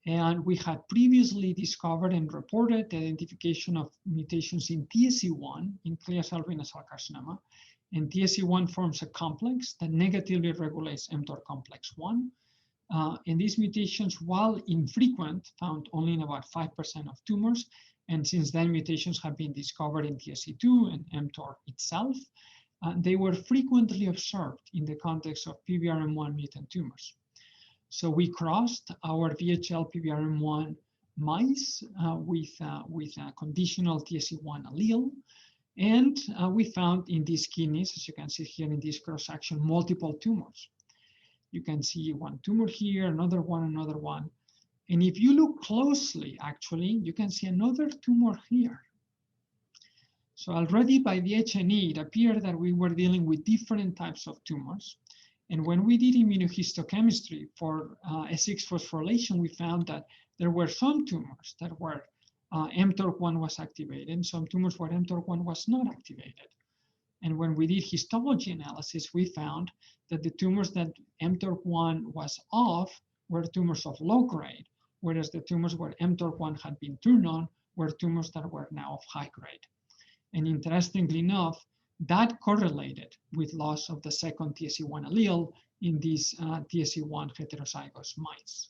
And we had previously discovered and reported the identification of mutations in TSC1 in clear cell renal cell carcinoma. And TSC1 forms a complex that negatively regulates mTOR complex 1. And these mutations, while infrequent, found only in about 5% of tumors. And since then, mutations have been discovered in TSC2 and mTOR itself. They were frequently observed in the context of PVRM1 mutant tumors. So we crossed our VHL PVRM1 mice with a conditional TSC1 allele. And we found in these kidneys, as you can see here in this cross-section, multiple tumors. You can see one tumor here, another one. And if you look closely, actually, you can see another tumor here. So already by the H&E, it appeared that we were dealing with different types of tumors. And when we did immunohistochemistry for S6 phosphorylation, we found that there were some tumors that were mTORC1 was activated, and some tumors where mTORC1 was not activated. And when we did histology analysis, we found that the tumors that mTORC1 was off were tumors of low grade, whereas the tumors where mTORC1 had been turned on were tumors that were now of high grade. And interestingly enough, that correlated with loss of the second TSC1 allele in these TSC1 heterozygous mice.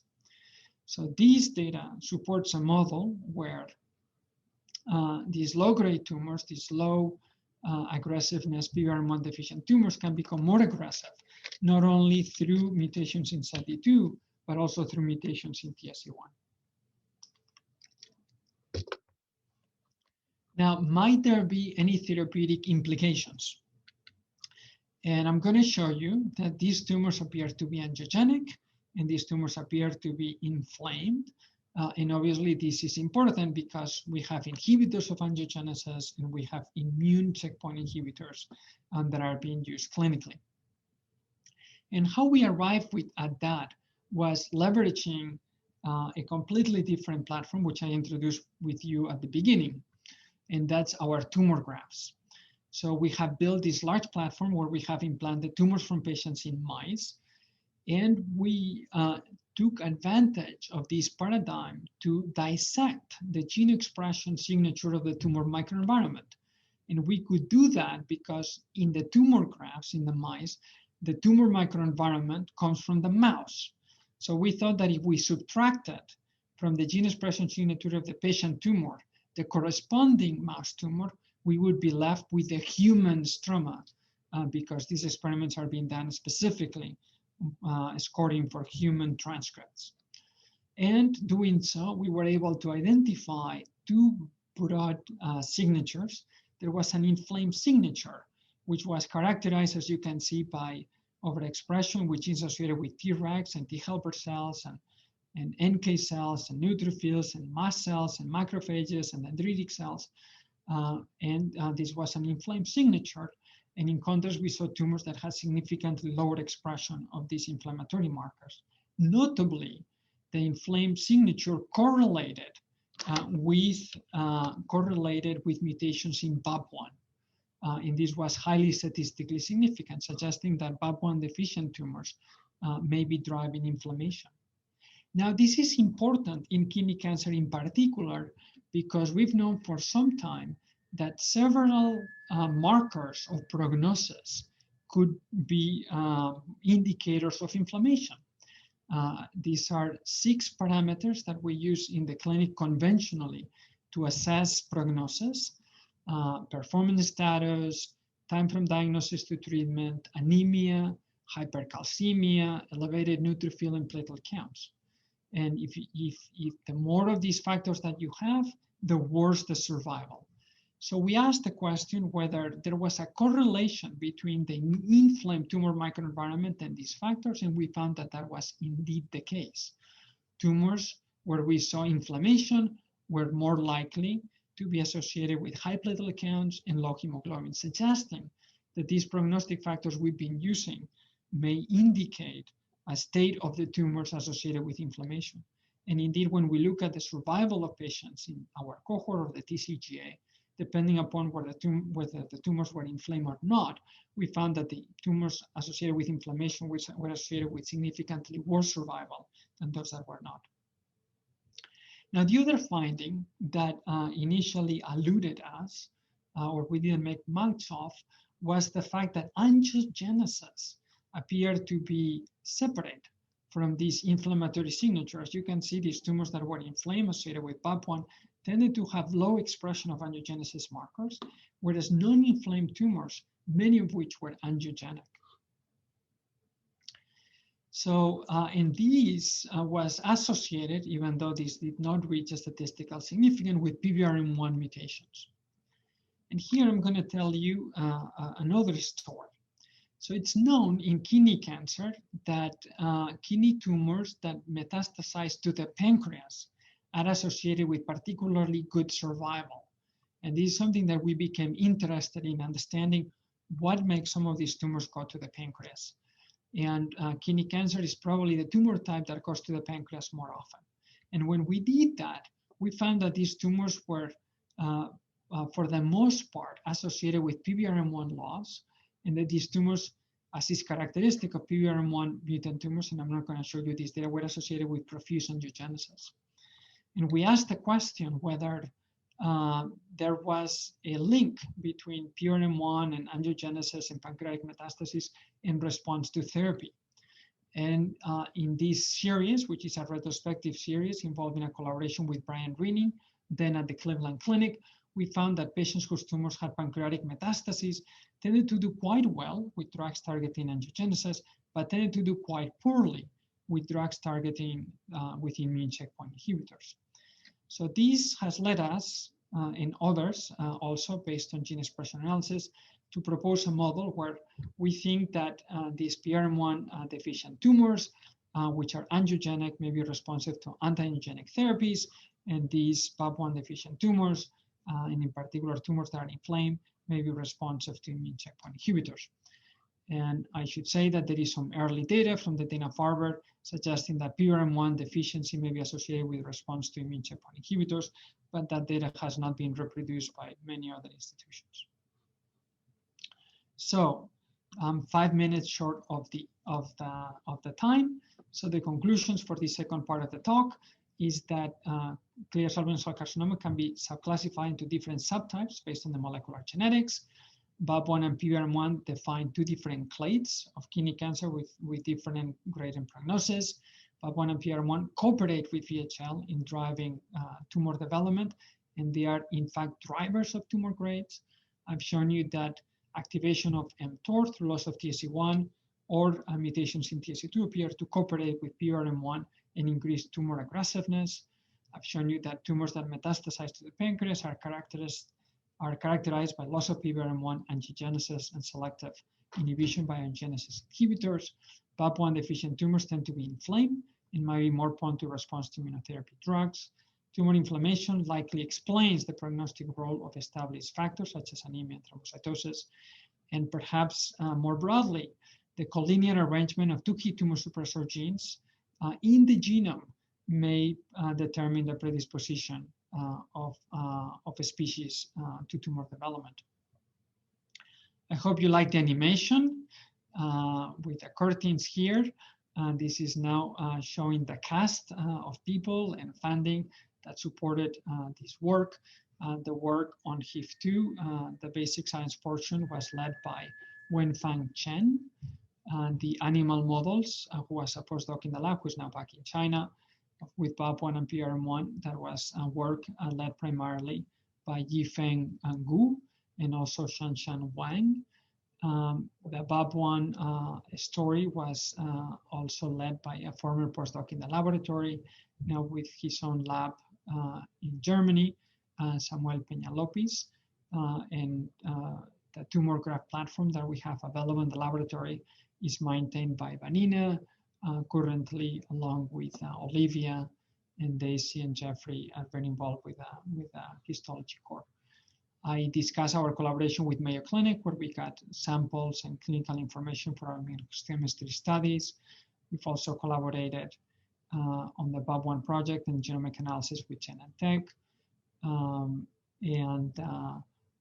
So these data supports a model where these low-grade tumors, these low aggressiveness PVRM1 deficient tumors can become more aggressive, not only through mutations in SETD2, but also through mutations in TSC1. Now, might there be any therapeutic implications? And I'm going to show you that these tumors appear to be angiogenic, and these tumors appear to be inflamed. And obviously, this is important because we have inhibitors of angiogenesis, and we have immune checkpoint inhibitors that are being used clinically. And how we arrived at that was leveraging a completely different platform, which I introduced with you at the beginning. And that's our tumor graphs. So we have built this large platform where we have implanted tumors from patients in mice. And we took advantage of this paradigm to dissect the gene expression signature of the tumor microenvironment. And we could do that because in the tumor graphs in the mice, the tumor microenvironment comes from the mouse. So we thought that if we subtracted from the gene expression signature of the patient tumor the corresponding mouse tumor, we would be left with a human stroma because these experiments are being done specifically scoring for human transcripts. And doing so, we were able to identify two broad signatures. There was an inflamed signature, which was characterized, as you can see, by overexpression, which is associated with Tregs and T helper cells and NK cells and neutrophils and mast cells and macrophages and dendritic cells. This was an inflamed signature. And in contrast, we saw tumors that had significantly lower expression of these inflammatory markers. Notably, the inflamed signature correlated with mutations in BAP1. and this was highly statistically significant, suggesting that BAP1 deficient tumors may be driving inflammation. Now, this is important in kidney cancer in particular, because we've known for some time that several markers of prognosis could be indicators of inflammation. These are 6 parameters that we use in the clinic conventionally to assess prognosis: performance status, time from diagnosis to treatment, anemia, hypercalcemia, elevated neutrophil and platelet counts. And if the more of these factors that you have, the worse the survival. So we asked the question whether there was a correlation between the inflamed tumor microenvironment and these factors, and we found that that was indeed the case. Tumors where we saw inflammation were more likely to be associated with high platelet counts and low hemoglobin, suggesting that these prognostic factors we've been using may indicate a state of the tumors associated with inflammation. And indeed, when we look at the survival of patients in our cohort of the TCGA, depending upon whether the tumors were inflamed or not, we found that the tumors associated with inflammation were associated with significantly worse survival than those that were not. Now, the other finding that initially eluded us, or we didn't make much of, was the fact that angiogenesis appeared to be separate from these inflammatory signatures. You can see these tumors that were inflamed associated with BAP1 tended to have low expression of angiogenesis markers, whereas non-inflamed tumors, many of which were angiogenic. So, and these was associated, even though these did not reach a statistical significance, with PVRM1 mutations. And here I'm going to tell you another story. So it's known in kidney cancer that kidney tumors that metastasize to the pancreas are associated with particularly good survival. And this is something that we became interested in understanding what makes some of these tumors go to the pancreas. And kidney cancer is probably the tumor type that goes to the pancreas more often. And when we did that, we found that these tumors were, for the most part, associated with PVRM1 loss, and that these tumors, as is characteristic of PVRM1 mutant tumors, and I'm not going to show you this data, were associated with profuse angiogenesis. And we asked the question whether there was a link between PVRM1 and angiogenesis and pancreatic metastasis in response to therapy. And in this series, which is a retrospective series involving a collaboration with Brian Rennie, then at the Cleveland Clinic, we found that patients whose tumors had pancreatic metastases tended to do quite well with drugs targeting angiogenesis, but tended to do quite poorly with drugs targeting with immune checkpoint inhibitors. So this has led us, and others also based on gene expression analysis, to propose a model where we think that these PRM1 deficient tumors, which are angiogenic, may be responsive to anti-angiogenic therapies, and these PAP1 deficient tumors, and in particular tumors that are inflamed, may be responsive to immune checkpoint inhibitors. And I should say that there is some early data from the Dana-Farber suggesting that PRM1 deficiency may be associated with response to immune checkpoint inhibitors, but that data has not been reproduced by many other institutions. So I'm 5 minutes short of the time. So the conclusions for the second part of the talk is that clear cell renal cell carcinoma can be subclassified into different subtypes based on the molecular genetics. BAP1 and PVRM1 define 2 different clades of kidney cancer with different grade and prognosis. BAP1 and PVRM1 cooperate with VHL in driving tumor development, and they are in fact drivers of tumor grades. I've shown you that activation of mTOR through loss of TSC1 or mutations in TSC2 appear to cooperate with PVRM1 and increase tumor aggressiveness. I've shown you that tumors that metastasize to the pancreas are characterized by loss of PVRM1, angiogenesis, and selective inhibition by angiogenesis inhibitors. PAP1 deficient tumors tend to be inflamed and might be more prone to response to immunotherapy drugs. Tumor inflammation likely explains the prognostic role of established factors such as anemia and thrombocytosis. And perhaps more broadly, the collinear arrangement of 2 key tumor suppressor genes in the genome may determine the predisposition of a species to tumor development. I hope you like the animation with the curtains here. This is now showing the cast of people and funding that supported this work. The work on HIF2, the basic science portion, was led by Wenfang Chen. The animal models, who was a postdoc in the lab, who's now back in China, with BAP1 and PRM1, that was work led primarily by Yifeng Gu and also Shanshan Wang. The BAP1 story was also led by a former postdoc in the laboratory, now with his own lab in Germany, Samuel Peña-López, and the tumor graph platform that we have available in the laboratory is maintained by Vanina, currently along with Olivia and Daisy and Jeffrey are very involved with histology core. I discuss our collaboration with Mayo Clinic, where we got samples and clinical information for our immunohistochemistry studies. We've also collaborated on the BAP1 project and genomic analysis with Genentech.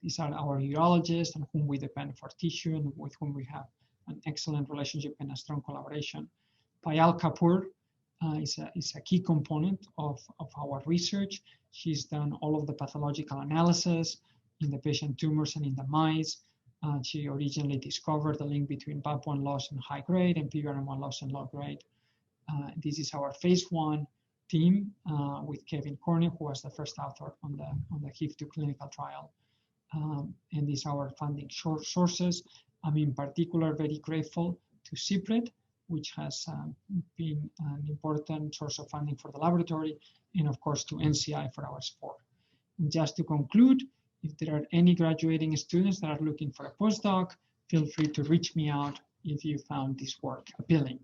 These are our urologists on whom we depend for tissue and with whom we have an excellent relationship and a strong collaboration. Payal Kapoor is a key component of our research. She's done all of the pathological analysis in the patient tumors and in the mice. She originally discovered the link between BAP1 loss and high grade and PRM1 loss and low grade. This is our phase 1 team with Kevin Corney, who was the first author on the HIF2 clinical trial. And these are our funding sources. I'm in particular very grateful to CIPRED, which has been an important source of funding for the laboratory, and of course to NCI for our support. And just to conclude, if there are any graduating students that are looking for a postdoc, feel free to reach me out if you found this work appealing.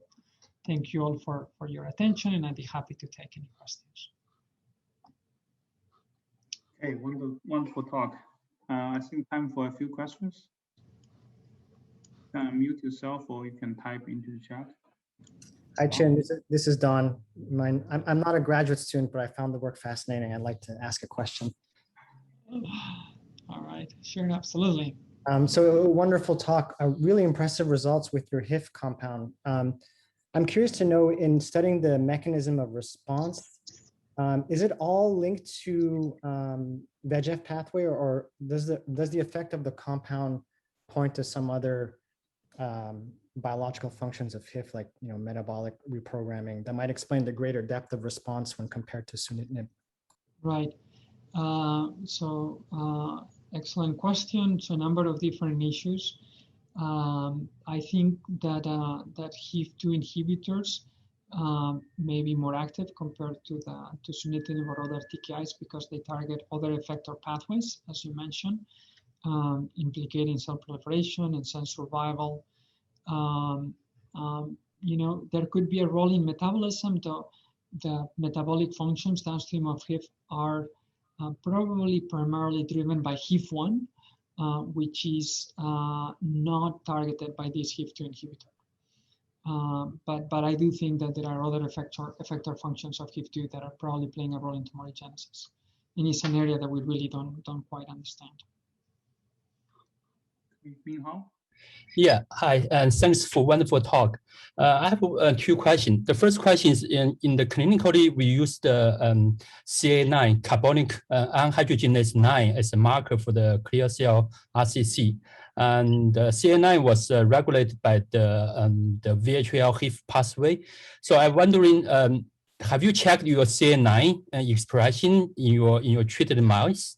Thank you all for your attention, and I'd be happy to take any questions. Okay, wonderful talk. I think time for a few questions. Mute yourself, or you can type into the chat. Hi, Chin. This is Don. I'm not a graduate student, but I found the work fascinating. I'd like to ask a question. All right, sure, absolutely. So a wonderful talk, really impressive results with your HIF compound. I'm curious to know, in studying the mechanism of response, is it all linked to VEGF pathway, or does the effect of the compound point to some other biological functions of HIF, like metabolic reprogramming, that might explain the greater depth of response when compared to sunitinib? Right. Excellent question. So a number of different issues. I think that HIF2 inhibitors may be more active compared to sunitinib or other TKIs because they target other effector pathways, as you mentioned, implicating cell proliferation and cell survival. There could be a role in metabolism, though the metabolic functions downstream of HIF are probably primarily driven by HIF1, which is not targeted by this HIF2 inhibitor. But I do think that there are other effector functions of HIF2 that are probably playing a role in tumorigenesis. And it's an area that we really don't quite understand. Yeah, hi, and thanks for wonderful talk. I have 2 questions. The first question is, in the clinically, we use the CA9, carbonic anhydrogenase 9, as a marker for the clear cell RCC. And CA9 was regulated by the VHL HIF pathway. So I'm wondering, have you checked your CA9 expression in your treated mice?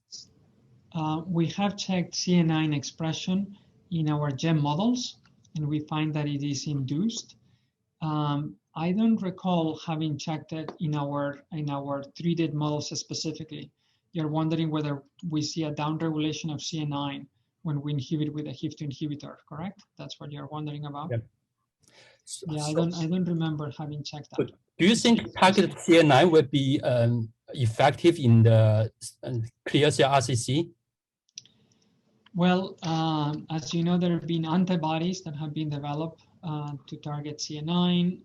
We have checked CA9 expression in our GEM models, and we find that it is induced. I don't recall having checked it in our treated models specifically. You're wondering whether we see a downregulation of CA9 when we inhibit with a HIF2 inhibitor, correct? That's what you're wondering about? Yep. Yeah, I don't remember having checked that. Do you think targeted CA9 will be effective in the clear cell RCC? Well, as you know, there have been antibodies that have been developed to target CA9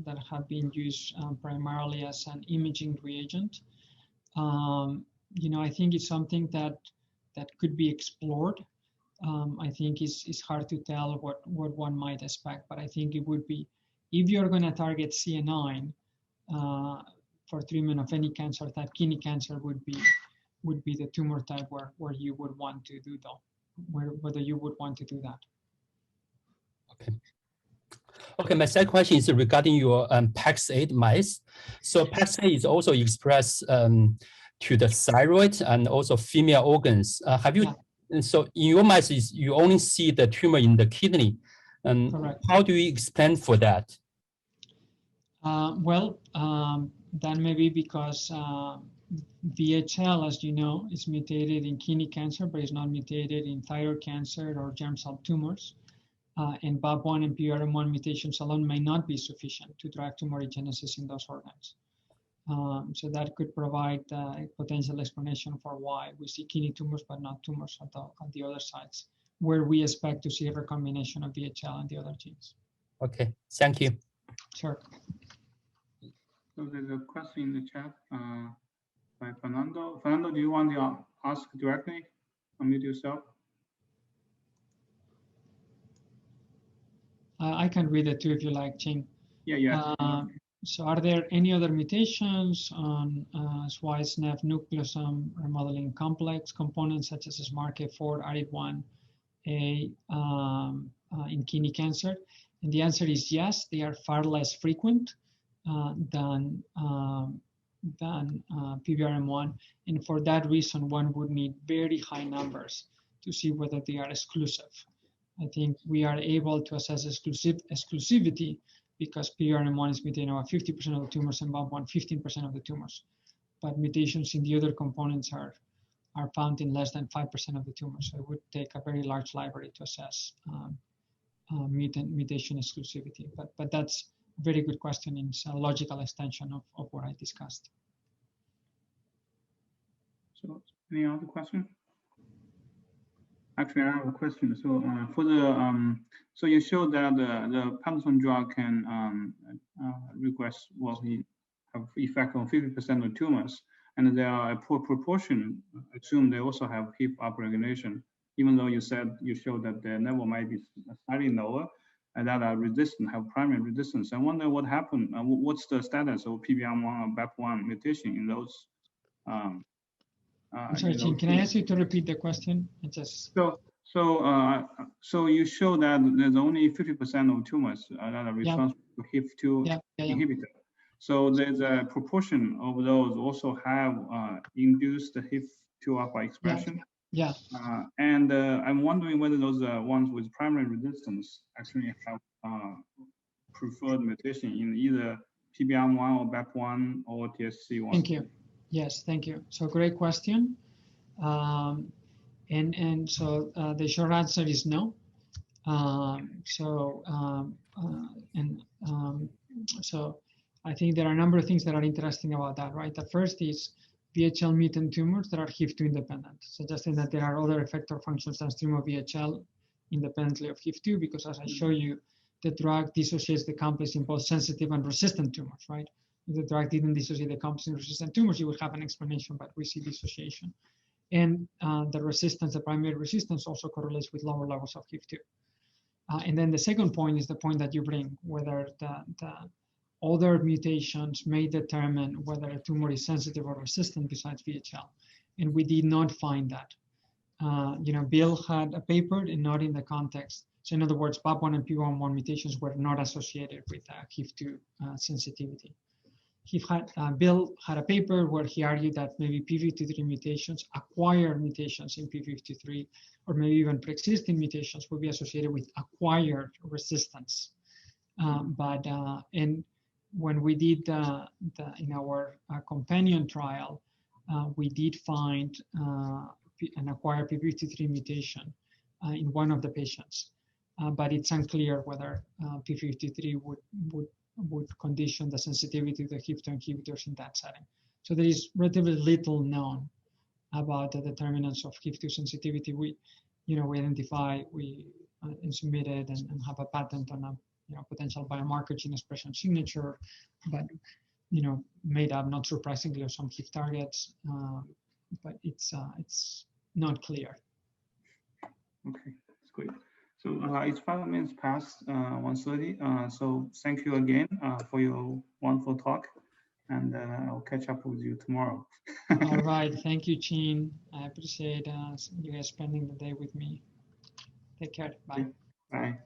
that have been used primarily as an imaging reagent. I think it's something that could be explored. I think it's hard to tell what one might expect, but I think it would be, if you're going to target CA9 for treatment of any cancer type, kidney cancer would be the tumor type where you would want to do whether you would want to do that. Okay. Okay, my second question is regarding your PAX8 mice. So PAX8 is also expressed to the thyroid and also female organs. Have you? Yeah. So in your mice, you only see the tumor in the kidney. Correct. How do you explain for that? That may be because VHL, as you know, is mutated in kidney cancer, but it's not mutated in thyroid cancer or germ cell tumors. And BAP1 and PRM1 mutations alone may not be sufficient to drive tumorigenesis in those organs. So that could provide a potential explanation for why we see kidney tumors, but not tumors at the other sites, where we expect to see a recombination of VHL and the other genes. Okay, thank you. Sure. So there's a question in the chat by Fernando. Fernando, do you want to ask directly? Unmute yourself. I can read it too if you like, Ching. Yeah. So are there any other mutations on SWICE-NEF nucleosome remodeling complex components such as SMARCA4, ARID1A in kidney cancer? And the answer is yes, they are far less frequent than PBRM1. And for that reason, one would need very high numbers to see whether they are exclusive. I think we are able to assess exclusivity because PRM1 is mutating over 50% of the tumors and BAP1 15% of the tumors. But mutations in the other components are found in less than 5% of the tumors. So it would take a very large library to assess mutation exclusivity. But that's a very good question. It's a logical extension of what I discussed. So any other question? Actually, I have a question. So for the so you showed that the Patterson drug can regress, have effect on 50% of tumors, and there are a poor proportion. I assume they also have HIF upregulation, even though you showed that the level might be slightly lower, and that are resistant, have primary resistance. I wonder what happened. What's the status of PBR1 or BAP1 mutation in those? I'm sorry, Chin, can I ask you to repeat the question? So you show that there's only 50% of tumors that are responsible to HIF2 inhibitor. So there's a proportion of those also have induced HIF2 alpha expression. Yeah. And I'm wondering whether those ones with primary resistance actually have preferred mutation in either PBR1 or BAP1 or TSC1. Thank you. Yes, thank you. So great question. And so the short answer is no. So I think there are a number of things that are interesting about that, right? The first is VHL mutant tumors that are HIF2 independent, suggesting that there are other effector functions downstream of VHL independently of HIF2, because as I show you, the drug dissociates the complex in both sensitive and resistant tumors, right? If the drug didn't dissociate the complex in resistant tumors, you would have an explanation, but we see dissociation. And the resistance, the primary resistance also correlates with lower levels of HIF2. And then the second point is the point that you bring, whether the other mutations may determine whether a tumor is sensitive or resistant besides VHL. And we did not find that. Bill had a paper and not in the context. So in other words, BAP1 and PBR1 mutations were not associated with HIF2 sensitivity. Bill had a paper where he argued that maybe p53 mutations, acquired mutations in p53, or maybe even pre-existing mutations would be associated with acquired resistance. And when we did in our companion trial, we did find an acquired p53 mutation in one of the patients, but it's unclear whether p53 would condition the sensitivity to the HIF2 inhibitors in that setting. So there is relatively little known about the determinants of HIF2 sensitivity. We identify, we submitted and have a patent on a potential biomarker gene expression signature, but made up, not surprisingly, of some HIF targets, but it's not clear. Okay, that's great. So it's 5 minutes past 1:30. So thank you again for your wonderful talk, and I'll catch up with you tomorrow. All right, thank you, Chin. I appreciate you guys spending the day with me. Take care. Bye. Bye.